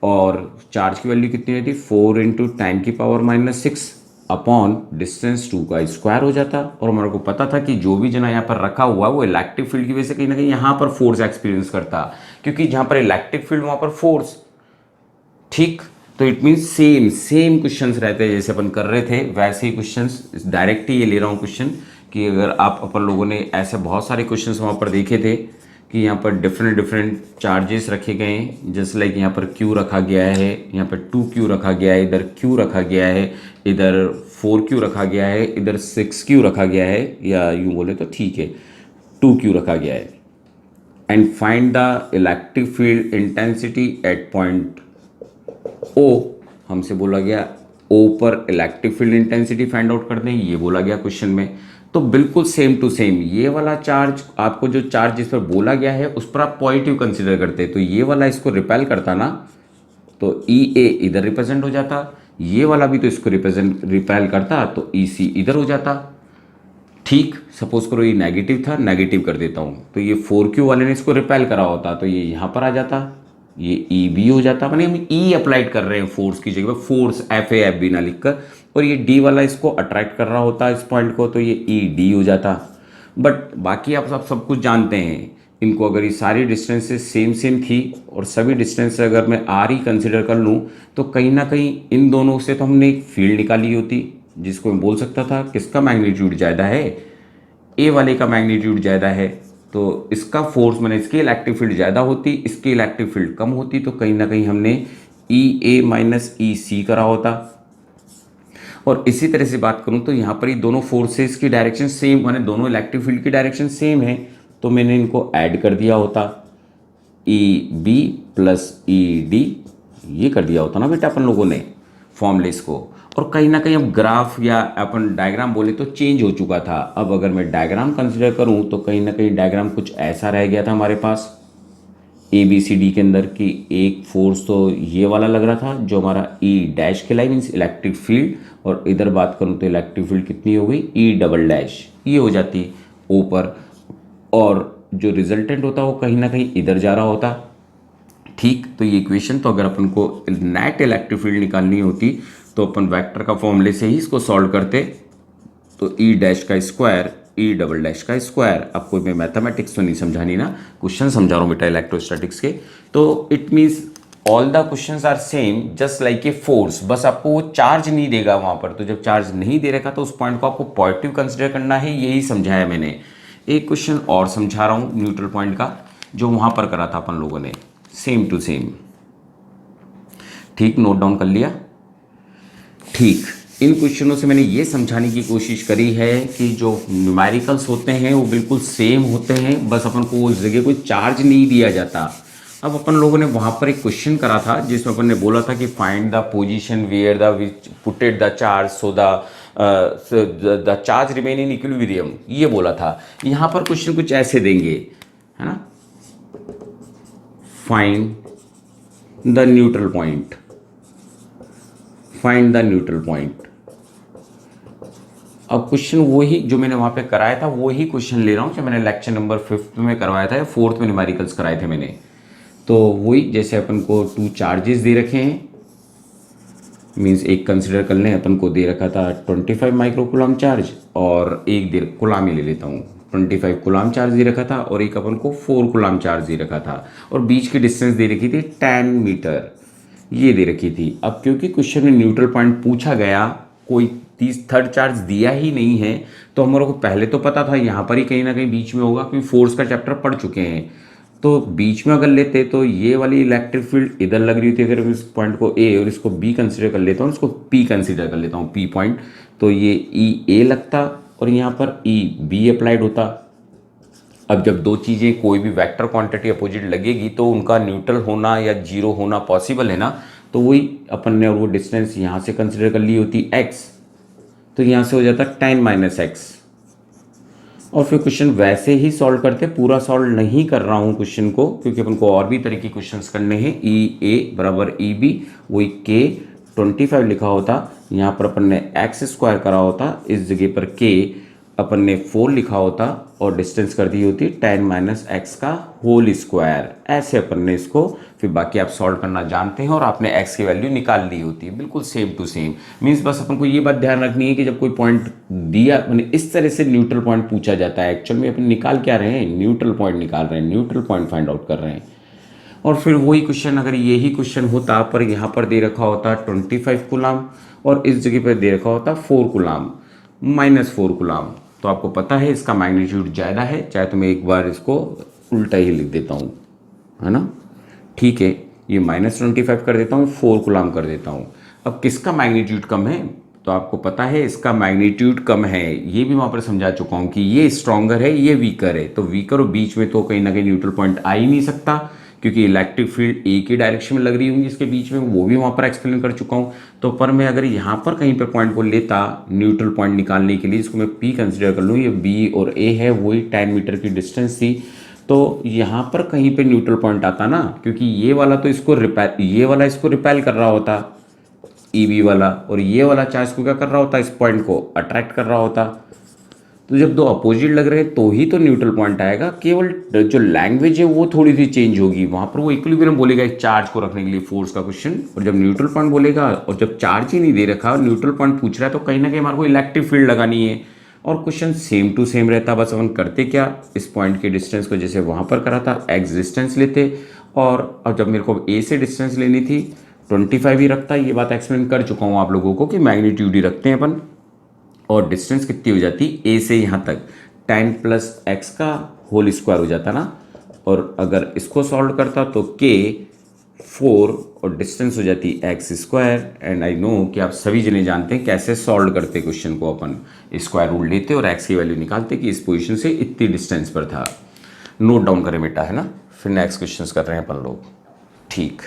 और चार्ज की वैल्यू कितनी रहती, 4 × 10⁻⁻6 अपॉन डिस्टेंस 2 का स्क्वायर हो जाता। और हमारे को पता था कि जो भी जना यहाँ पर रखा हुआ वो इलेक्ट्रिक फील्ड की वजह से कहीं ना कहीं यहाँ पर फोर्स एक्सपीरियंस करता, क्योंकि जहाँ पर इलेक्ट्रिक फील्ड वहाँ पर फोर्स, ठीक। तो इट मीन्स सेम क्वेश्चंस रहते हैं जैसे अपन कर रहे थे, वैसे ही क्वेश्चंस, डायरेक्ट ही ये ले रहा हूँ क्वेश्चन, कि अगर आप अपन लोगों ने ऐसे बहुत सारे क्वेश्चंस वहाँ पर देखे थे कि यहाँ पर डिफरेंट चार्जेस रखे गए हैं, जैसे लाइक यहाँ पर Q रखा गया है, यहाँ पर 2Q रखा गया है, इधर Q रखा गया है, इधर 4Q रखा गया है, इधर 6Q रखा गया है, या यूँ बोले तो ठीक है 2Q रखा गया है। And find the electric field intensity at point O, हमसे बोला गया O पर electric field intensity find out कर दें, ये बोला गया क्वेश्चन में। तो बिल्कुल सेम टू सेम ये वाला चार्ज, आपको जो चार्ज जिस पर बोला गया है उस पर आप पॉजिटिव कंसिडर करते, तो ये वाला इसको रिपेल करता ना, तो EA इधर रिप्रेजेंट हो जाता, ये वाला भी तो इसको रिपेल करता, तो EC इधर हो जाता, ठीक। सपोज करो ये नेगेटिव था, नेगेटिव कर देता हूँ, तो ये 4Q वाले ने इसको रिपेल करा होता, तो ये यहाँ पर आ जाता, ये EB हो जाता, मैंने हम E अप्लाइड कर रहे हैं फोर्स की जगह पर, फोर्स FAFB ना लिखकर, और ये D वाला इसको अट्रैक्ट कर रहा होता इस पॉइंट को, तो ये ED हो जाता। बट बाकी आप सब कुछ जानते हैं इनको, अगर ये सारी डिस्टेंसेस सेम थी और सभी डिस्टेंस अगर मैं R ही कंसिडर कर लूँ, तो कहीं ना कहीं इन दोनों से तो हमने एक फील्ड निकाली होती, जिसको मैं बोल सकता था किसका मैग्नीट्यूड ज़्यादा है, A वाले का मैग्नीट्यूड ज़्यादा है, तो इसका फोर्स मैंने, इसकी इलेक्ट्रिक फील्ड ज़्यादा होती, इसकी इलेक्ट्रिक फील्ड कम होती, तो कहीं ना कहीं हमने EA - EC करा होता। और इसी तरह से बात करूं तो यहाँ पर ये दोनों फोर्सेस की डायरेक्शन सेम, माने दोनों इलेक्ट्रिक फील्ड की डायरेक्शन सेम है, तो मैंने इनको ऐड कर दिया होता, EB + ED, ये कर दिया होता ना बेटा अपन लोगों ने फॉर्मूलेस को। और कहीं ना कहीं अब ग्राफ या अपन डायग्राम बोले तो चेंज हो चुका था। अब अगर मैं डायग्राम कंसिडर करूं तो कहीं ना कहीं डायग्राम कुछ ऐसा रह गया था हमारे पास ABCD के अंदर, कि एक फोर्स तो ये वाला लग रहा था जो हमारा E' कहलाई, मीन्स इलेक्ट्रिक फील्ड, और इधर बात करूं तो इलेक्ट्रिक फील्ड कितनी हो गई, E', ये हो जाती O पर, और जो रिजल्टेंट होता वो कहीं ना कहीं इधर जा रहा होता, ठीक। तो ये इक्वेशन, तो अगर अपन को नेट इलेक्ट्रिक फील्ड निकालनी होती तो अपन वेक्टर का फॉर्मूले से ही इसको सॉल्व करते, तो E' का स्क्वायर। अब कोई मैं मैथमेटिक्स तो नहीं समझानी ना, क्वेश्चन समझा रहा हूँ बेटा इलेक्ट्रोस्टैटिक्स के। तो it means all the questions are same just like a force, बस आपको वो चार्ज नहीं देगा वहाँ पर, तो जब चार्ज नहीं दे रखा तो उस पॉइंट को आपको पॉजिटिव कंसिडर करना है, यही समझाया मैंने। एक क्वेश्चन और समझा रहा हूँ न्यूट्रल पॉइंट का, जो वहाँ पर करा था अपन लोगों ने, सेम टू सेम, ठीक। नोट डाउन कर लिया, ठीक। इन क्वेश्चनों से मैंने ये समझाने की कोशिश करी है कि जो न्यूमेरिकल्स होते हैं वो बिल्कुल सेम होते हैं, बस अपन को उस जगह कोई चार्ज नहीं दिया जाता। अब अपन लोगों ने वहाँ पर एक क्वेश्चन करा था जिसमें अपन ने बोला था कि find the position where the which putted the charge so the the charge remain in equilibrium, ये बोला था। यहाँ पर क्वेश्चन कुछ ऐसे देंगे, है ना, find the neutral point, find the neutral point. अब क्वेश्चन वही जो मैंने वहाँ पे कराया था वही क्वेश्चन ले रहा हूँ जो मैंने लेक्चर नंबर 5 में करवाया था या 4th में न्यूमेरिकल्स कराए थे मैंने। तो वही, जैसे अपन को 2 चार्जेस दे रखे हैं, मीन्स एक कंसिडर कर लें, अपन को दे रखा था 25 माइक्रो कूलम चार्ज, और एक दे कूलम ही ले लेता हूँ, 25 कूलम चार्ज दे रखा था, और एक अपन को 4 कूलम चार्ज दे रखा था, और बीच की डिस्टेंस दे रखी थी 10 मीटर, ये दे रखी थी। अब क्योंकि क्वेश्चन में न्यूट्रल पॉइंट पूछा गया, कोई थर्ड चार्ज दिया ही नहीं है, तो हमारे को पहले तो पता था यहाँ पर ही कहीं ना कहीं बीच में होगा, क्योंकि फोर्स का चैप्टर पढ़ चुके हैं। तो बीच में अगर लेते तो ये वाली इलेक्ट्रिक फील्ड इधर लग रही थी, अगर इस पॉइंट को ए और इसको बी कंसिडर कर लेता हूँ, इसको पी कंसिडर कर लेता हूँ, पी पॉइंट, तो ये ई ए लगता और यहाँ पर ई बी अप्लाइड होता। अब जब दो चीज़ें कोई भी वेक्टर क्वांटिटी अपोजिट लगेगी तो उनका न्यूट्रल होना या जीरो होना पॉसिबल है ना, तो वही अपन ने वो डिस्टेंस यहाँ से कंसिडर कर ली होती x, तो यहाँ से हो जाता 10 माइनस एक्स, और फिर क्वेश्चन वैसे ही सॉल्व करते, पूरा सॉल्व नहीं कर रहा हूँ क्वेश्चन को, क्योंकि अपन को और भी तरह के क्वेश्चंस करने हैं। ई ए बराबर ई बी, वही के 25 लिखा होता, यहाँ पर अपन ने एक्स स्क्वायर करा होता, इस जगह पर के अपन ने 4 लिखा होता, और डिस्टेंस कर दी होती 10 माइनस एक्स का होल स्क्वायर। ऐसे अपन ने इसको, फिर बाकी आप सॉल्व करना जानते हैं, और आपने एक्स की वैल्यू निकाल ली होती है, बिल्कुल सेम टू सेम। मीन्स बस अपन को ये बात ध्यान रखनी है कि जब कोई पॉइंट दिया, मैंने इस तरह से न्यूट्रल पॉइंट पूछा जाता है, एक्चुअल में अपन निकाल क्या रहे हैं, न्यूट्रल पॉइंट निकाल रहे हैं, न्यूट्रल पॉइंट फाइंड आउट कर रहे हैं। और फिर वही क्वेश्चन, अगर यही क्वेश्चन होता पर यहाँ पर दे रखा होता 25 कूलम, और इस जगह पर दे रखा होता 4 कूलम, -4 कूलम, तो आपको पता है इसका मैग्नीट्यूड ज़्यादा है, चाहे तो मैं एक बार इसको उल्टा ही लिख देता हूँ, है ना, ठीक है, ये -25 कर देता हूँ, 4 कूलम कर देता हूँ। अब किसका मैग्नीट्यूड कम है, तो आपको पता है इसका मैग्नीट्यूड कम है, ये भी वहाँ पर समझा चुका हूँ कि ये स्ट्रॉन्गर है, ये वीकर है, तो वीकर और बीच में तो कहीं ना कहीं न्यूट्रल पॉइंट आ ही नहीं सकता, क्योंकि इलेक्ट्रिक फील्ड एक ही डायरेक्शन में लग रही होंगी इसके बीच में, वो भी वहाँ पर एक्सप्लेन कर चुका हूँ। तो पर मैं अगर यहाँ पर कहीं पर पॉइंट को लेता न्यूट्रल पॉइंट निकालने के लिए, इसको मैं पी कंसिडर कर लूँ, ये बी और ए है, वही 10 मीटर की डिस्टेंस थी, तो यहाँ पर कहीं पे न्यूट्रल पॉइंट आता ना, क्योंकि ये वाला तो इसको रिपेल, ये वाला इसको रिपेल कर रहा होता ई बी वाला, और ये वाला चार्ज को क्या कर रहा होता, इस पॉइंट को अट्रैक्ट कर रहा होता। तो जब दो अपोजिट लग रहे हैं तो ही तो न्यूट्रल पॉइंट आएगा, केवल जो लैंग्वेज है वो थोड़ी सी चेंज होगी, वहाँ पर वो इक्विलिब्रियम बोलेगा एक चार्ज को रखने के लिए, फोर्स का क्वेश्चन, और जब न्यूट्रल पॉइंट बोलेगा, और जब चार्ज ही नहीं दे रखा न्यूट्रल पॉइंट पूछ रहा है, तो कहीं ना कहीं हमारे को इलेक्ट्रिक फील्ड लगानी है, और क्वेश्चन सेम टू सेम रहता। बस अपन करते क्या, इस पॉइंट के डिस्टेंस को जैसे वहाँ पर करा था एक्स डिस्टेंस लेते, और अब जब मेरे को ए से डिस्टेंस लेनी थी 25 ही रखता, ये बात एक्सप्लेन कर चुका हूँ आप लोगों को कि मैग्नीट्यूड ही रखते हैं अपन, और डिस्टेंस कितनी हो जाती ए से यहाँ तक 10 प्लस एक्स का होल स्क्वायर हो जाता ना, और अगर इसको सॉल्व करता तो के 4 और डिस्टेंस हो जाती x square. And I know कि आप सभी जने जानते हैं कैसे सॉल्व करते क्वेश्चन को, अपन स्क्वायर रूट लेते और एक्स की वैल्यू निकालते कि इस पोजीशन से इतनी डिस्टेंस पर था। नोट डाउन करें बेटा, है ना, फिर नेक्स्ट क्वेश्चंस कर रहे हैं अपन लोग, ठीक,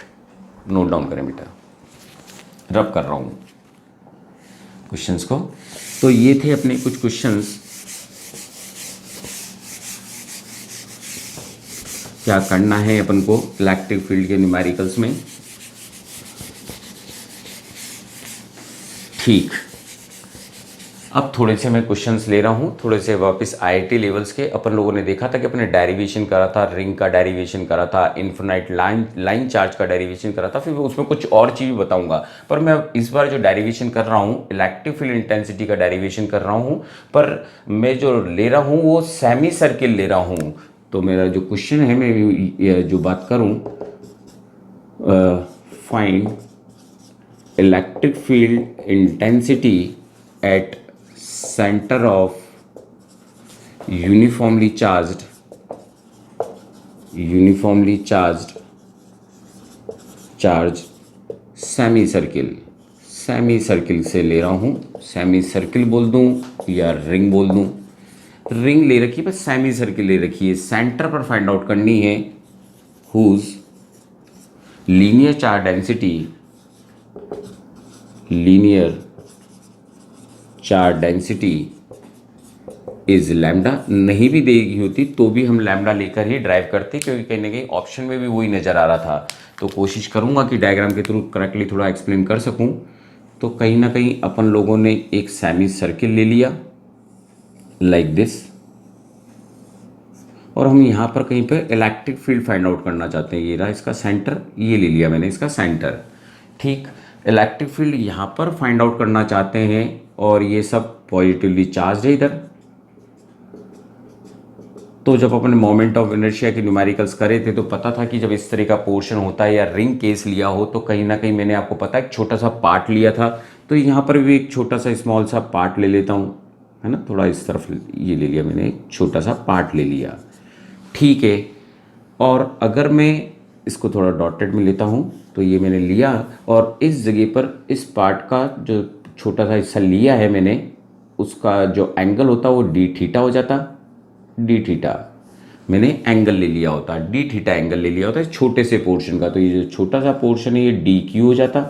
नोट डाउन करें बेटा, रब कर रहा हूँ क्वेश्चंस को। तो ये थे अपने कुछ क्वेश्चंस, क्या करना है अपन को इलेक्ट्रिक फील्ड के न्यूमेरिकल्स में, ठीक। अब थोड़े से मैं क्वेश्चंस ले रहा हूँ, थोड़े से वापस आईआईटी लेवल्स के। अपन लोगों ने देखा था कि अपने डेरिवेशन करा था, रिंग का डेरिवेशन करा था, इन्फिनाइट लाइन चार्ज का डेरिवेशन करा था, फिर उसमें कुछ और चीज़ बताऊंगा। पर मैं इस बार जो डेरिवेशन कर रहा हूँ, इलेक्ट्रिक फील्ड इंटेंसिटी का डेरिवेशन कर रहा हूँ, पर मैं जो ले रहा हूँ वो सेमी सर्किल ले रहा हूँ। तो मेरा जो क्वेश्चन है, मैं जो बात करूँ, find electric field intensity eight center of uniformly charged charge semi circle से ले रहा हूँ। सेमी सर्किल बोल दूँ या रिंग बोल दूँ, रिंग ले रखी है, बस सेमी सर्किल ले रखी है। सेंटर पर फाइंड आउट करनी है whose linear charge density is lambda, नहीं भी देगी होती तो भी हम लैम्डा लेकर ही ड्राइव करते, क्योंकि कहीं ना कहीं ऑप्शन में भी वही नज़र आ रहा था। तो कोशिश करूँगा कि डायग्राम के थ्रू करेक्टली थोड़ा एक्सप्लेन कर सकूँ। तो कहीं ना कहीं अपन लोगों ने एक सेमी सर्किल ले लिया लाइक दिस, और हम यहाँ पर कहीं पे इलेक्ट्रिक फील्ड फाइंड आउट करना चाहते हैं। ये रहा इसका सेंटर, ये ले लिया मैंने इसका सेंटर। ठीक, इलेक्ट्रिक फील्ड यहाँ पर फाइंड आउट करना चाहते हैं, और ये सब पॉजिटिवली चार्ज है इधर। तो जब अपने मोमेंट ऑफ इनर्शिया के न्यूमेरिकल्स करे थे तो पता था कि जब इस तरह का पोर्शन होता है या रिंग केस लिया हो तो कहीं ना कहीं मैंने आपको पता है एक छोटा सा पार्ट लिया था। तो यहाँ पर भी एक छोटा सा स्मॉल सा पार्ट ले लेता हूँ, है ना, थोड़ा इस तरफ ये ले लिया मैंने, एक छोटा सा पार्ट ले लिया। ठीक है, और अगर मैं इसको थोड़ा डॉटेड में लेता हूँ तो ये मैंने लिया, और इस जगह पर इस पार्ट का जो छोटा सा हिस्सा लिया है मैंने, उसका जो एंगल होता वो डी थीटा हो जाता। डी थीटा मैंने एंगल ले लिया होता, डी थीटा एंगल ले लिया होता है छोटे से पोर्शन का। तो ये जो छोटा सा पोर्शन है ये डी क्यू हो जाता।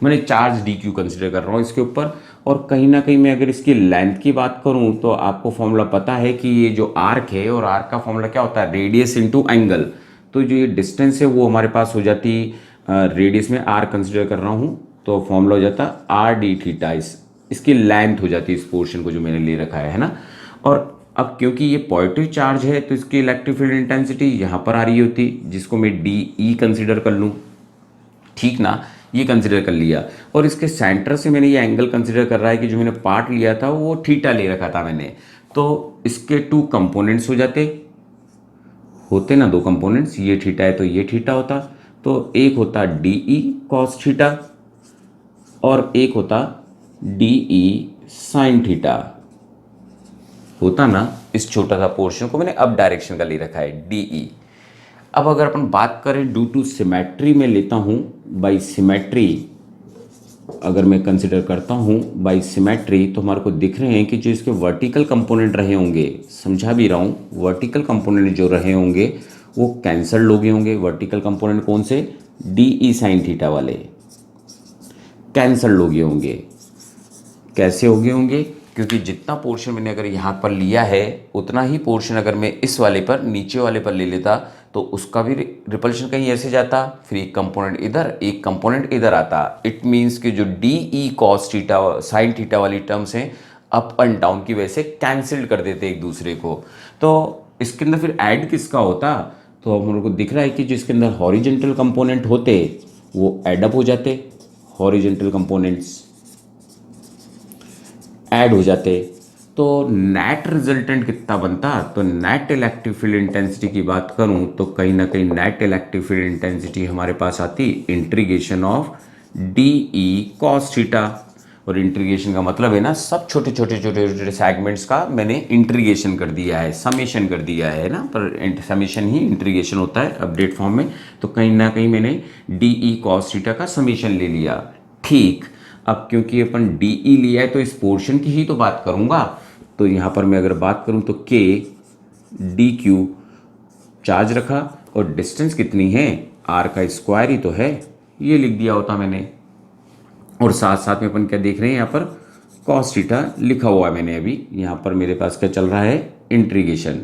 मैंने चार्ज डी क्यू कंसिडर कर रहा हूँ इसके ऊपर। और कहीं ना कहीं मैं अगर इसकी लेंथ की बात करूँ तो आपको फॉर्मूला पता है कि ये जो आर्क है, और आर्क का फॉर्मूला क्या होता है, रेडियस इंटू एंगल। तो जो ये डिस्टेंस है वो हमारे पास हो जाती, रेडियस में आर कंसिडर कर रहा हूँ तो फॉर्मूला हो जाता आर डी थीटा। इसकी लेंथ हो जाती है इस पोर्शन को जो मैंने ले रखा है ना। और अब क्योंकि ये पॉजिटिव चार्ज है तो इसकी इलेक्ट्रिक फील्ड इंटेंसिटी यहाँ पर आ रही होती, जिसको मैं डी ई कंसिडर कर लूँ। ठीक ना, ये कंसिडर कर लिया। और इसके सेंटर से मैंने ये एंगल कंसिडर कर रहा है कि जो मैंने पार्ट लिया था वो थीटा ले रखा था मैंने। तो इसके टू कंपोनेंट्स हो जाते, होते ना दो कंपोनेंट्स, ये थीटा है तो ये थीटा होता। तो एक होता डी ई कॉस थीटा और एक होता डी ई साइन थीटा, होता ना। इस छोटा सा पोर्शन को मैंने अब डायरेक्शन का ले रखा है डी ई। अब अगर अपन बात करें ड्यू टू सिमेट्री में लेता हूँ, बाई सिमेट्री अगर मैं कंसिडर करता हूँ बाई सिमेट्री, तो हमारे को दिख रहे हैं कि जो इसके वर्टिकल कंपोनेंट रहे होंगे, समझा भी रहा हूँ, वर्टिकल कंपोनेंट जो रहे होंगे वो कैंसल्ड हो गए होंगे। वर्टिकल कंपोनेंट कौन से, डी ई साइन थीटा वाले कैंसल्ड हो गए होंगे। कैसे हो गए होंगे, क्योंकि जितना पोर्शन मैंने अगर यहाँ पर लिया है उतना ही पोर्शन अगर मैं इस वाले पर, नीचे वाले पर ले लेता तो उसका भी रिपल्शन कहीं ऐसे जाता, फिर एक कंपोनेंट इधर एक कंपोनेंट इधर आता। इट मीन्स कि जो D E cos theta sine theta वाली टर्म्स हैं अप एंड डाउन की वजह से कैंसिल कर देते एक दूसरे को। तो इसके अंदर फिर ऐड किसका होता, तो हम लोग को दिख रहा है कि जिसके अंदर हॉरिजेंटल कंपोनेंट होते वो एडअप हो जाते, हॉरिजेंटल कंपोनेंट्स ऐड हो जाते। तो नेट रिजल्टेंट कितना बनता, तो नेट इलेक्ट्रिक फील्ड इंटेंसिटी की बात करूं तो कहीं ना कहीं नेट इलेक्ट्रिक फील्ड इंटेंसिटी हमारे पास आती integration of D E cos theta. और इंटीग्रेशन का मतलब है ना, सब छोटे छोटे छोटे छोटे सेगमेंट्स का मैंने इंटीग्रेशन कर दिया है, समेशन कर दिया है ना, पर समेशन ही इंटीग्रेशन होता है अपडेट फॉर्म में। तो कहीं ना कहीं मैंने डी ई कॉस थीटा का समेशन ले लिया। ठीक, अब क्योंकि अपन डी ई लिया है तो इस पोर्शन की ही तो बात करूंगा। तो यहाँ पर मैं अगर बात करूँ तो के डी क्यू चार्ज रखा, और डिस्टेंस कितनी है, आर का स्क्वायर ही तो है, ये लिख दिया होता मैंने। और साथ साथ में अपन क्या देख रहे हैं, यहाँ पर कॉस थीटा लिखा हुआ है मैंने। अभी यहाँ पर मेरे पास क्या चल रहा है, इंटीग्रेशन।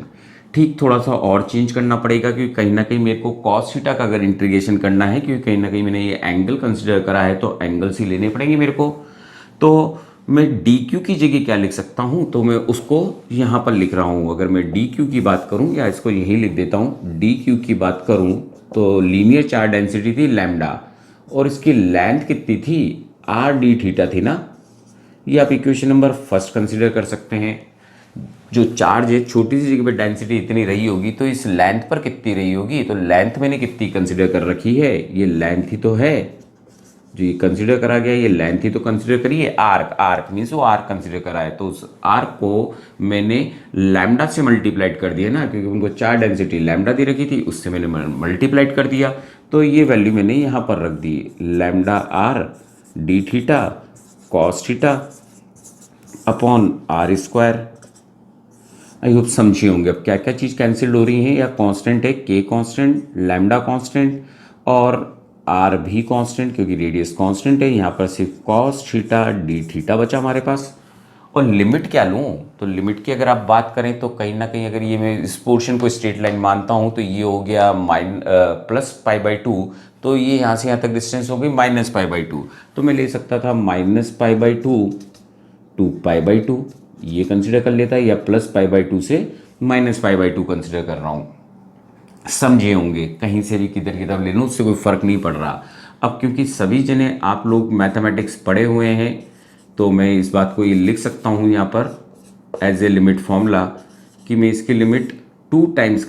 ठीक, थोड़ा सा और चेंज करना पड़ेगा क्योंकि कहीं ना कहीं मेरे को कॉस थीटा का अगर इंटीग्रेशन करना है, क्योंकि कहीं ना कहीं मैंने ये एंगल कंसिडर करा है तो एंगल्स ही लेने पड़ेंगे मेरे को। तो मैं डी क्यू की जगह क्या लिख सकता हूँ, तो मैं उसको यहाँ पर लिख रहा हूँ। अगर मैं डी क्यू की बात करूँ, या इसको यही लिख देता हूँ, डी क्यू की बात करूँ तो लीनियर चार्ज डेंसिटी थी लैम्डा, और इसकी लेंथ कितनी थी, आर डी थीटा थी ना। ये आप इक्वेशन नंबर फर्स्ट कंसिडर कर सकते हैं। जो चार्ज है छोटी सी जगह पे डेंसिटी इतनी रही होगी तो इस लेंथ पर कितनी रही होगी, तो लेंथ मैंने कितनी कंसिडर कर रखी है, ये लेंथ ही तो है जो ये कंसिडर करा गया, ये लेंथ ही तो कंसिडर करिए। आर्क, आर्क मीन्स वो आर्क कंसिडर करा है, तो उस आर्क को मैंने लैम्डा से मल्टीप्लाइड कर दिया ना, क्योंकि उनको चार्ज डेंसिटी लैम्डा दे रखी थी, उससे मैंने मल्टीप्लाइड कर दिया। तो ये वैल्यू मैंने यहाँ पर रख दी, lambda R D theta cos theta upon R square. I hope समझे होंगे अब क्या क्या चीज़ कैंसिल हो रही है, या कांस्टेंट है के कांस्टेंट, लैम्डा कांस्टेंट और आर भी कांस्टेंट, क्योंकि रेडियस कांस्टेंट है। यहाँ पर सिर्फ कॉस थीटा डी थीटा बचा हमारे पास, और लिमिट क्या लूँ, तो लिमिट की अगर आप बात करें तो कहीं ना कहीं अगर ये मैं इस पोर्शन को स्ट्रेट लाइन मानता हूँ तो ये हो गया +π/2, तो ये यहाँ से यहाँ तक डिस्टेंस हो गई -π/2, तो मैं ले सकता था -π/2 टू π/2 ये कंसिडर कर लेता है, या +π/2 से -π/2 कंसिडर कर रहा हूँ। समझे होंगे, कहीं से भी किधर किधर ले लूँ उससे कोई फ़र्क नहीं पड़ रहा। अब क्योंकि सभी जने आप लोग मैथमेटिक्स पढ़े हुए हैं तो मैं इस बात को ये लिख सकता हूँ यहाँ पर एज ए लिमिट फॉर्मूला कि मैं इसकी लिमिट 2 टाइम्स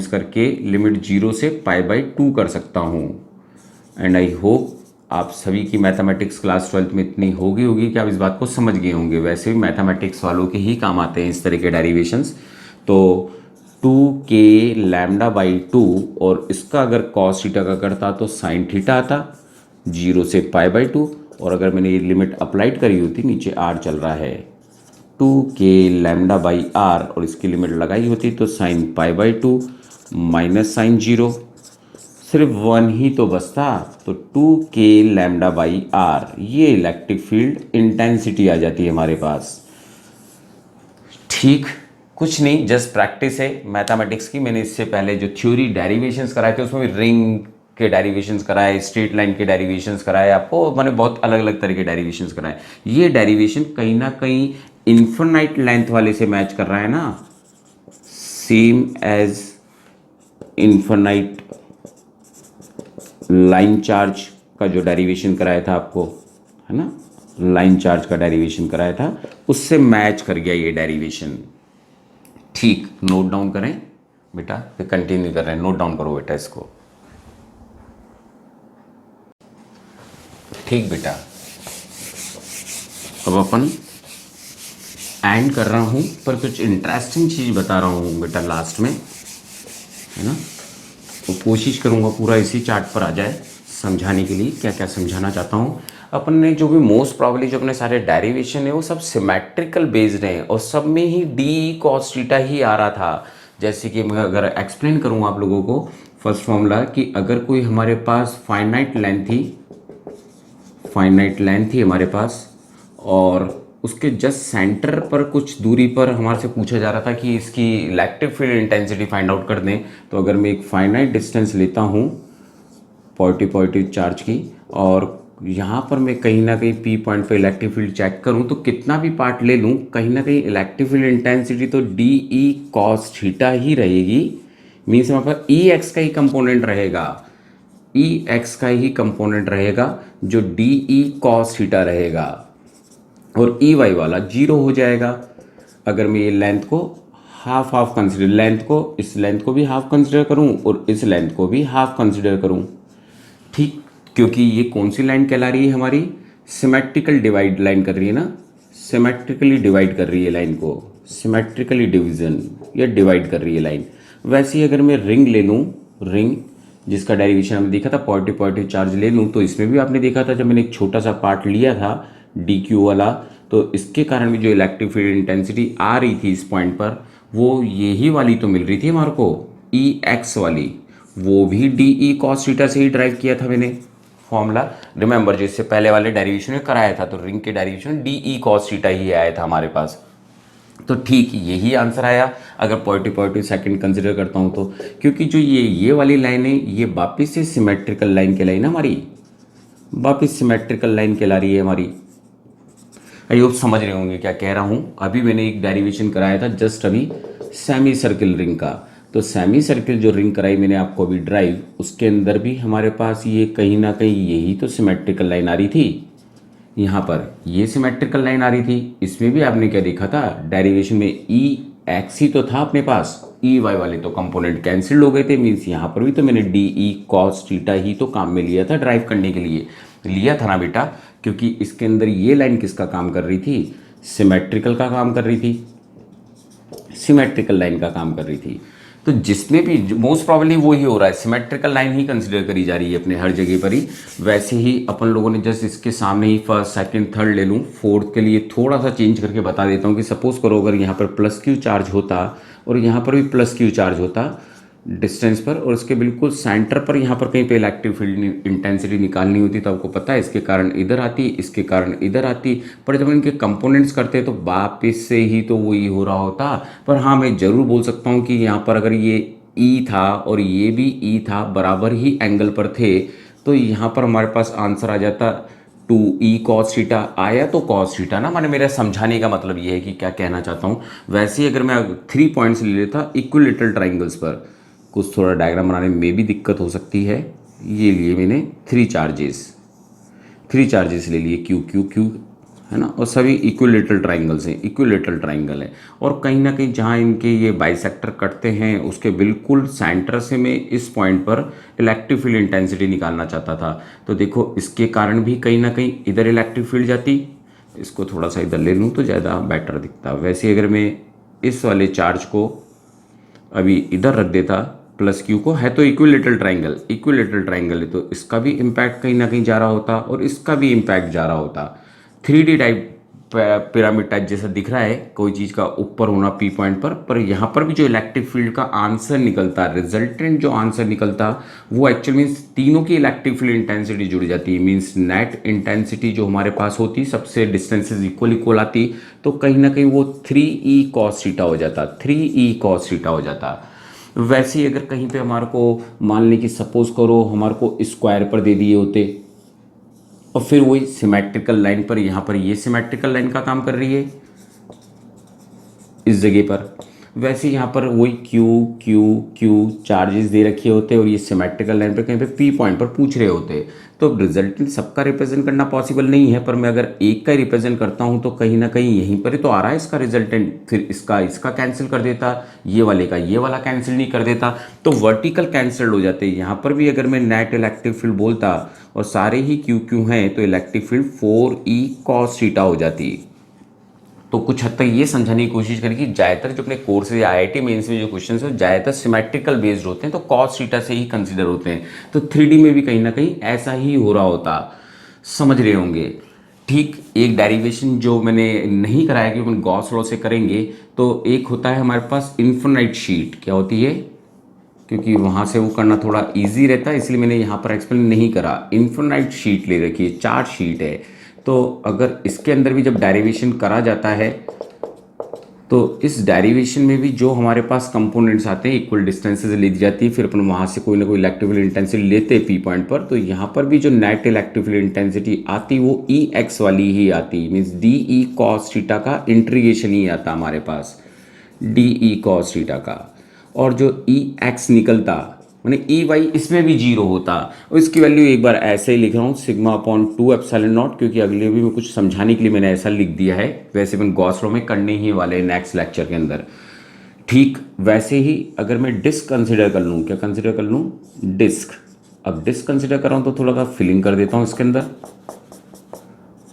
करके लिमिट 0 से π/2 कर सकता हूँ। एंड आई होप आप सभी की मैथमेटिक्स क्लास 12th में इतनी होगी कि आप इस बात को समझ गए होंगे। वैसे भी मैथमेटिक्स वालों के ही काम आते हैं इस तरह के डेरिवेशंस। तो 2k λ/2 और इसका अगर cos थीटा का करता तो sin थीटा आता 0 से π/2, और अगर मैंने ये लिमिट अप्लाइड करी होती, नीचे r चल रहा है 2k λ/r और इसकी लिमिट लगाई होती तो sin π/2 माइनस साइन 0, सिर्फ 1 ही तो बचता, तो 2k λ/r ये इलेक्ट्रिक फील्ड इंटेंसिटी आ जाती है हमारे पास। ठीक, कुछ नहीं, जस्ट प्रैक्टिस है मैथमेटिक्स की। मैंने इससे पहले जो थ्योरी डेरिवेशंस कराए थे उसमें भी रिंग के डेरिवेशंस कराए, स्ट्रेट लाइन के डेरिवेशंस कराए, आपको मैंने बहुत अलग अलग तरह के डेरिवेशंस कराए। ये डेरिवेशन कहीं ना कहीं इन्फिनाइट लेंथ वाले से मैच कर रहा है ना, same as infinite line charge का जो डेरिवेशन कराया था आपको, है ना, लाइन चार्ज का डेरिवेशन कराया था, उससे मैच कर गया ये डेरिवेशन। ठीक, नोट डाउन करें बेटा, फिर कंटिन्यू कर रहे हैं, नोट डाउन करो बेटा इसको। ठीक बेटा, अब अपन एंड कर रहा हूँ, पर कुछ इंटरेस्टिंग चीज़ बता रहा हूँ बेटा लास्ट में, है ना, तो कोशिश करूँगा पूरा इसी चार्ट पर आ जाए समझाने के लिए क्या क्या समझाना चाहता हूँ। अपन ने जो भी मोस्ट प्रॉब्ली जो अपने सारे डेरिवेशन है वो सब सिमेट्रिकल बेस्ड हैं और सब में ही डी cos थीटा ही आ रहा था। जैसे कि मैं अगर एक्सप्लेन करूँ आप लोगों को फर्स्ट फॉर्मूला कि अगर कोई हमारे पास फाइनाइट लेंथ थी हमारे पास, और उसके जस्ट सेंटर पर कुछ दूरी पर हमारे से पूछा जा रहा था कि इसकी electric field intensity find out कर दें, तो अगर मैं एक फाइनाइट डिस्टेंस लेता हूँ पॉजिटिव चार्ज की, और यहाँ पर मैं कहीं ना कहीं P पॉइंट पर इलेक्ट्रिक फील्ड चेक करूँ, तो कितना भी पार्ट ले लूँ कहीं ना कहीं इलेक्ट्रिक फील्ड इंटेंसिटी तो DE cos थीटा ही रहेगी। मीन्स हमारे पास EX का ही कंपोनेंट रहेगा, जो DE cos थीटा रहेगा, और EY वाला 0 हो जाएगा। अगर मैं ये लेंथ को हाफ कंसिडर, इस लेंथ को भी हाफ कंसिडर करूँ और इस लेंथ को भी हाफ कंसिडर करूँ, ठीक, क्योंकि ये कौन सी लाइन कहला रही है हमारी, सिमेट्रिकल डिवाइड लाइन कर रही है ना, सिमेट्रिकली डिवाइड कर रही है लाइन को, सिमेट्रिकली डिवीजन या डिवाइड कर रही है लाइन। वैसे ही अगर मैं रिंग ले लूँ, रिंग जिसका डेरिवेशन हमने देखा था पॉजिटिव चार्ज ले लूँ, तो इसमें भी आपने देखा था जब मैंने एक छोटा सा पार्ट लिया था DQ वाला, तो इसके कारण भी जो इलेक्ट्रिक फील्ड इंटेंसिटी आ रही थी इस पॉइंट पर, वो यही वाली तो मिल रही थी हमारे को, EX वाली, वो भी DE cos थीटा से ही ड्राइव किया था मैंने फॉर्मूला। रिमेंबर जो इससे पहले वाले डेरिवेशन में कराया था, तो रिंग के डेरिवेशन DE cos थीटा ही आया था हमारे पास। तो ठीक यही आंसर आया अगर पॉजिटिव सेकंड कंसिडर करता हूँ तो, क्योंकि जो ये वाली लाइन है ये वापिस से सिमेट्रिकल लाइन कहलाई ना हमारी, वापिस सिमेट्रिकल लाइन कहला रही है हमारी। आई होप समझ रहे होंगे क्या कह रहा हूँ। अभी मैंने एक डेरिवेशन कराया था जस्ट अभी सेमी सर्किल रिंग का, तो सेमी सर्किल जो रिंग कराई मैंने आपको अभी ड्राइव, उसके अंदर भी हमारे पास ये कहीं ना कहीं यही तो सिमेट्रिकल लाइन आ रही थी, यहाँ पर ये सिमेट्रिकल लाइन आ रही थी। इसमें भी आपने क्या देखा था डेरिवेशन में, EX ही तो था अपने पास, EY वाले तो कंपोनेंट कैंसिल्ड हो गए थे। मीन्स यहाँ पर भी तो मैंने DE cos थीटा ही तो काम में लिया था ड्राइव करने के लिए, लिया था ना बेटा, क्योंकि इसके अंदर ये लाइन किसका काम कर रही थी, सिमेट्रिकल का काम कर रही थी, सिमेट्रिकल लाइन का काम कर रही थी। तो जिसमें भी मोस्ट प्रॉब्लली वो ही हो रहा है, सिमेट्रिकल लाइन ही कंसिडर करी जा रही है अपने हर जगह पर ही। वैसे ही अपन लोगों ने जस्ट इसके सामने ही फर्स्ट सेकंड थर्ड ले लूँ, फोर्थ के लिए थोड़ा सा चेंज करके बता देता हूँ कि सपोज करो अगर यहाँ पर +Q चार्ज होता और यहाँ पर भी +Q चार्ज होता, डिस्टेंस पर, और इसके बिल्कुल सेंटर पर यहाँ पर कहीं पे इलेक्ट्रिक फील्ड इंटेंसिटी निकालनी होती तो आपको पता है इसके कारण इधर आती, इसके कारण इधर आती, पर जब इनके कंपोनेंट्स करते तो वापिस से ही तो वही हो रहा होता। पर हाँ, मैं ज़रूर बोल सकता हूँ कि यहाँ पर अगर ये ई था और ये भी ई था, बराबर ही एंगल पर थे, तो यहाँ पर हमारे पास आंसर आ जाता 2e cos थीटा। आया तो cos थीटा ना, माने मेरा समझाने का मतलब ये है कि क्या कहना चाहता हूँ। वैसे ही अगर मैं 3 पॉइंट्स ले लेता इक्विलेटरल ट्राइंगल्स पर, कुछ थोड़ा डायग्राम बनाने में भी दिक्कत हो सकती है। ये लिए मैंने 3 चार्जेस ले लिए, क्यू क्यू क्यू, है ना, और सभी इक्विलेटरल ट्राइंगल्स हैं, इक्विलेटरल ट्राइंगल है। और कहीं ना कहीं जहाँ इनके ये बाइसेक्टर कटते हैं उसके बिल्कुल सेंटर से मैं इस पॉइंट पर इलेक्ट्रिक फील्ड इंटेंसिटी निकालना चाहता था। तो देखो इसके कारण भी कहीं ना कहीं इधर इलेक्ट्रिक फील्ड जाती, इसको थोड़ा सा इधर ले लूँ तो ज़्यादा बेटर दिखता। वैसे अगर मैं इस वाले चार्ज को अभी इधर रख देता प्लस क्यू को, है तो इक्विलेटरल ट्राइंगल है, तो इसका भी इम्पैक्ट कहीं ना कहीं जा रहा होता और इसका भी इम्पैक्ट जा रहा होता। 3D टाइप पिरामिड टाइप जैसा दिख रहा है कोई चीज़ का ऊपर होना पी पॉइंट पर यहाँ पर भी जो इलेक्ट्रिक फील्ड का आंसर निकलता, रिजल्टेंट जो आंसर निकलता, वो एक्चुअल मीन्स तीनों की इलेक्ट्रिक फील्ड इंटेंसिटी जुड़ जाती है। मीन्स नेट इंटेंसिटी जो हमारे पास होती, सबसे डिस्टेंसेज इक्वल आती, तो कहीं ना कहीं वो 3e cos थीटा हो जाता, 3e cos थीटा हो जाता। वैसे ही अगर कहीं पे हमारे को मान लें कि सपोज करो हमारे को स्क्वायर पर दे दिए होते, और फिर वही सिमेट्रिकल लाइन पर, यहाँ पर ये सिमेट्रिकल लाइन का काम कर रही है इस जगह पर, वैसे यहाँ पर वही क्यू क्यू क्यू चार्जेस दे रखे होते और ये सिमेट्रिकल लाइन पर कहीं पे पी पॉइंट पर पूछ रहे होते। तो रिजल्टेंट सबका रिप्रेजेंट करना पॉसिबल नहीं है, पर मैं अगर एक का रिप्रेजेंट करता हूँ तो कहीं ना कहीं यहीं पर ही तो आ रहा है इसका रिजल्टेंट, फिर इसका कैंसिल कर देता, ये वाले का ये वाला कैंसिल नहीं कर देता, तो वर्टिकल कैंसिल्ड हो जाते हैं। यहाँ पर भी अगर मैं नेट इलेक्ट्रिक फील्ड बोलता और सारे ही क्यू क्यू हैं तो electric field 4e cos theta हो जाती। तो कुछ हद तक ये समझाने की कोशिश करें कि ज़्यादातर जो अपने कोर्स या IIT मेंस में जो क्वेश्चन है ज़्यादातर सिमेट्रिकल बेस्ड होते हैं, तो cos थीटा से ही कंसिडर होते हैं। तो 3D में भी कहीं ना कहीं ऐसा ही हो रहा होता, समझ रहे होंगे। ठीक, एक डेरिवेशन जो मैंने नहीं कराया कि अपन गॉस लॉ से करेंगे, तो एक होता है हमारे पास इन्फिनाइट शीट। क्या होती है? क्योंकि वहाँ से वो करना थोड़ा ईजी रहता है इसलिए मैंने यहाँ पर एक्सप्लेन नहीं करा। इन्फिनाइट शीट ले रखी है, चार्ट शीट है। तो अगर इसके अंदर भी जब डेरिवेशन करा जाता है तो इस डेरिवेशन में भी जो हमारे पास कंपोनेंट्स आते हैं इक्वल डिस्टेंसेज ले दी जाती है, फिर अपन वहाँ से कोई ना कोई इलेक्ट्रिक फील्ड इंटेंसिटी लेते हैं पी पॉइंट पर। तो यहाँ पर भी जो नेट इलेक्ट्रिक फील्ड इंटेंसिटी आती वो ई एक्स वाली ही आती, means D E cos theta का इंटीग्रेशन ही आता हमारे पास, डी ई कॉस थीटा का। और जो ई एक्स निकलता मैंने ई वाई इसमें भी जीरो होता, और इसकी वैल्यू एक बार ऐसे ही लिख रहा हूँ सिग्मा अपॉन 2 एप्सिलॉन नॉट, क्योंकि अगले भी मैं कुछ समझाने के लिए मैंने ऐसा लिख दिया है। वैसे मैं गॉस लॉ में करने ही वाले नेक्स्ट लेक्चर के अंदर। ठीक वैसे ही अगर मैं डिस्क कंसिडर कर लूँ, क्या कंसिडर कर लूँ? डिस्क। अब डिस्क कंसिडर कर रहा हूँ तो थोड़ा सा फिलिंग कर देता हूँ इसके अंदर।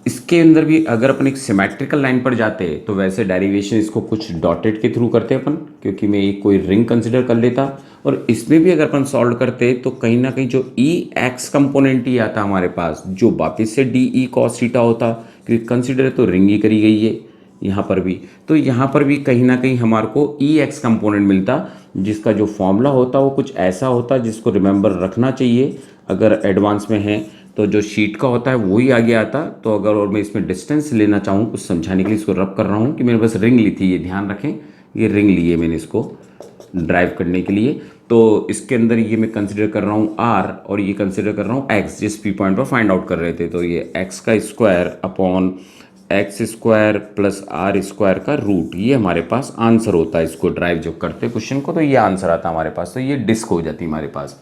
इसके अंदर भी अगर अपन एक सिमेट्रिकल लाइन पर जाते हैं तो वैसे डेरिवेशन इसको कुछ डॉटेड के थ्रू करते हैं अपन, क्योंकि मैं एक कोई रिंग कंसिडर कर लेता। और इसमें भी अगर अपन सॉल्व करते तो कहीं ना कहीं जो ई एक्स कंपोनेंट ही आता हमारे पास, जो वापिस से डी ई कॉस थीटा होता, क्योंकि कंसिडर तो रिंग ही करी गई है यहाँ पर भी। तो यहाँ पर भी कहीं ना कहीं हमारे को ई एक्स कंपोनेंट मिलता, जिसका जो फॉर्मूला होता वो कुछ ऐसा होता जिसको रिमेंबर रखना चाहिए अगर एडवांस में है। तो जो शीट का होता है वही आगे आता। तो अगर और मैं इसमें डिस्टेंस लेना चाहूँ कुछ समझाने के लिए इसको रब कर रहा हूँ कि मैंने बस रिंग ली थी, ये ध्यान रखें, ये रिंग ली है मैंने इसको ड्राइव करने के लिए। तो इसके अंदर ये मैं कंसिडर कर रहा हूँ आर और ये कंसिडर कर रहा हूँ एक्स, जिस पी पॉइंट पर फाइंड आउट कर रहे थे। तो ये एक्स का square upon X square plus R square का रूट, ये हमारे पास आंसर होता है। इसको ड्राइव जो करते क्वेश्चन को तो ये आंसर आता है हमारे पास। तो ये डिस्क हो जाती है हमारे पास।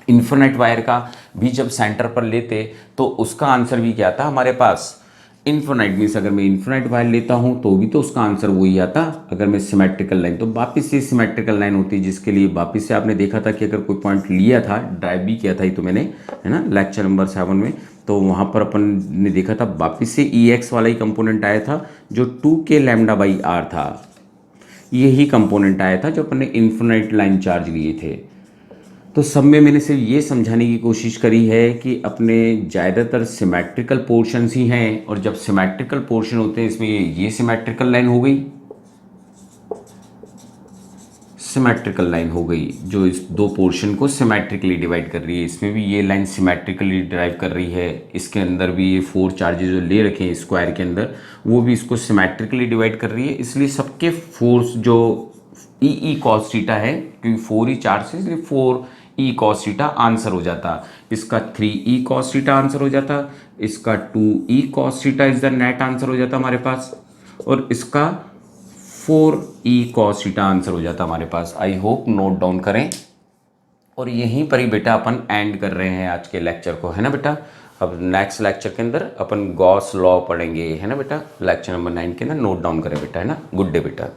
इन्फिनाइट वायर का भी जब सेंटर पर लेते तो उसका आंसर भी क्या आता हमारे पास? इन्फिनाइट मीन्स अगर मैं इन्फिनाइट वायर लेता हूँ तो भी तो उसका आंसर वही आता। अगर मैं सिमेट्रिकल लाइन, तो वापिस से सिमेट्रिकल लाइन होती है, जिसके लिए वापिस से आपने देखा था कि अगर कोई पॉइंट लिया था, ड्राइव भी किया था ये तो मैंने, है ना, लेक्चर नंबर 7 में। तो वहाँ पर अपन ने देखा था वापिस से ई एक्स वाला ही कंपोनेंट आया था जो 2k लैम्डा बाई आर था। यही कंपोनेंट आया था जो अपन ने इन्फिनाइट लाइन चार्ज लिए थे। तो सब में मैंने सिर्फ ये समझाने की कोशिश करी है कि अपने ज़्यादातर सिमेट्रिकल पोर्शंस ही हैं, और जब सिमेट्रिकल पोर्शन होते हैं इसमें ये सिमेट्रिकल लाइन हो गई, सिमेट्रिकल लाइन हो गई जो इस दो पोर्शन को सिमेट्रिकली डिवाइड कर रही है। इसमें भी ये लाइन सिमेट्रिकली ड्राइव कर रही है, इसके अंदर भी ये 4 चार्जेस जो ले रखे हैं स्क्वायर के अंदर वो भी इसको सिमेट्रिकली डिवाइड कर रही है। इसलिए सबके फोर्स जो ई कॉस थीटा है, क्योंकि 4 ही चार्ज है इसलिए 4 ई कॉस थीटा आंसर हो जाता। इसका 3 ई कॉस थीटा आंसर हो जाता, इसका 2 E cos theta is the net answer हो जाता हमारे पास, और इसका 4 ई कॉस थीटा आंसर हो जाता हमारे पास। आई होप नोट डाउन करें। और यहीं पर ही बेटा अपन एंड कर रहे हैं आज के लेक्चर को, है ना बेटा। अब नेक्स्ट लेक्चर के अंदर अपन गॉस लॉ पढ़ेंगे, है ना बेटा। लेक्चर नंबर 9 के अंदर नोट डाउन करें बेटा, है ना। गुड डे बेटा।